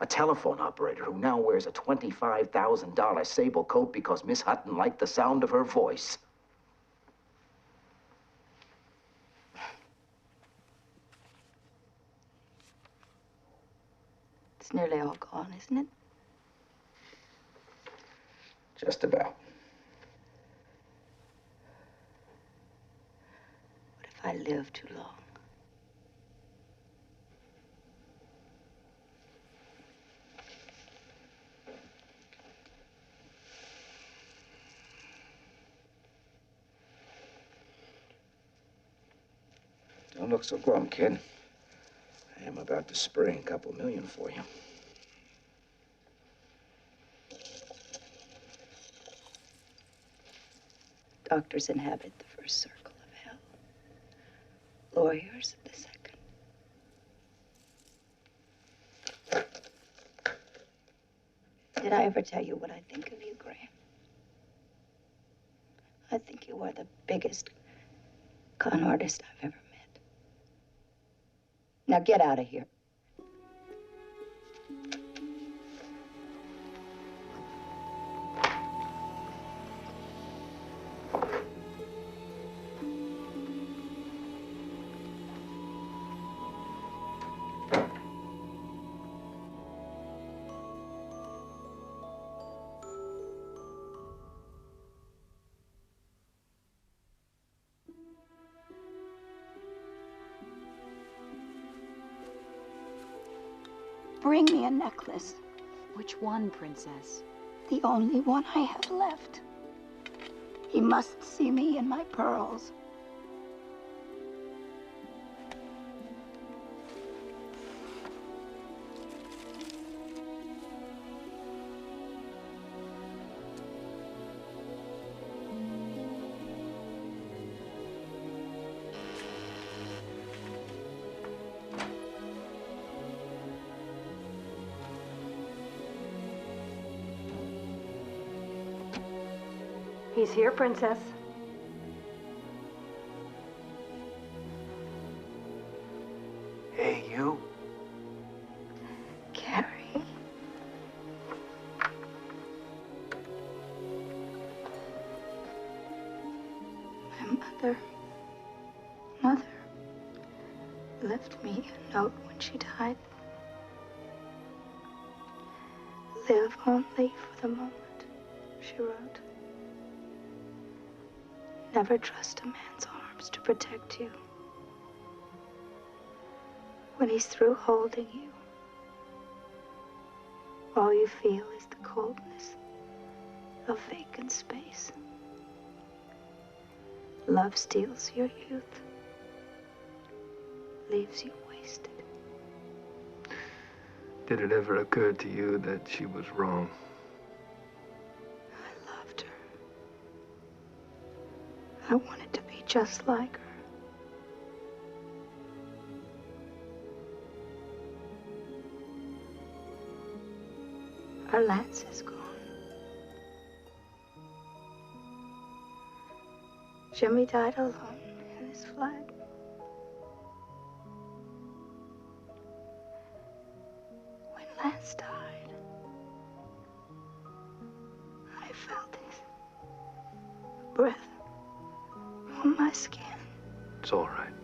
S1: A telephone operator who now wears a $25,000 sable coat because Miss Hutton liked the sound of her voice.
S4: It's nearly all gone, isn't it?
S1: Just about.
S4: What if I live too long?
S1: Don't look so glum, kid. I am about to spring a couple million for you.
S4: Doctors inhabit the first circle of hell. Lawyers, the second. Did I ever tell you what I think of you, Graham? I think you are the biggest con artist I've ever met. Now get out of here. bring me a necklace.
S12: Which one, Princess?
S4: The only one I have left. He must see me in my pearls.
S9: He's here, Princess.
S22: Hey, you.
S4: Carrie. My mother left me a note when she died. Live only for the moment, she wrote. Never trust a man's arms to protect you. When he's through holding you, all you feel is the coldness of vacant space. Love steals your youth, leaves you wasted.
S10: Did it ever occur to you that she was wrong?
S4: I loved her. I wanted to be just like her. Our Lance is gone. Jimmy died alone in his flat. When Lance died, I felt his breath on my skin.
S10: It's all right.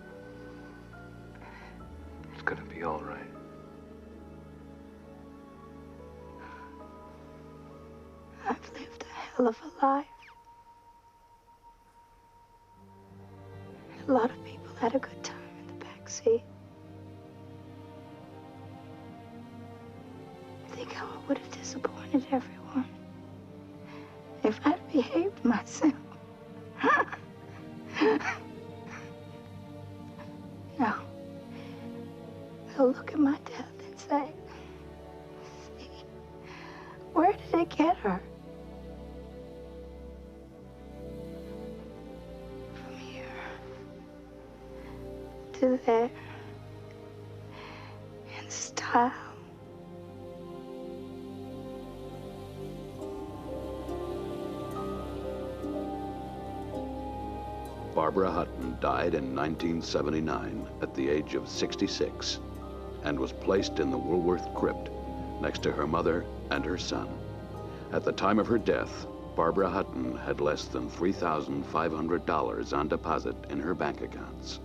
S10: It's gonna be all right.
S4: I've lived a hell of a life. A lot of people had a good time in the backseat. Think how I would have disappointed everyone if I'd behaved myself. No. They'll look at my death and say, see, where did it get her? From here to there in style.
S23: Barbara Hutton died in 1979 at the age of 66 and was placed in the Woolworth crypt next to her mother and her son. At the time of her death, Barbara Hutton had less than $3,500 on deposit in her bank accounts.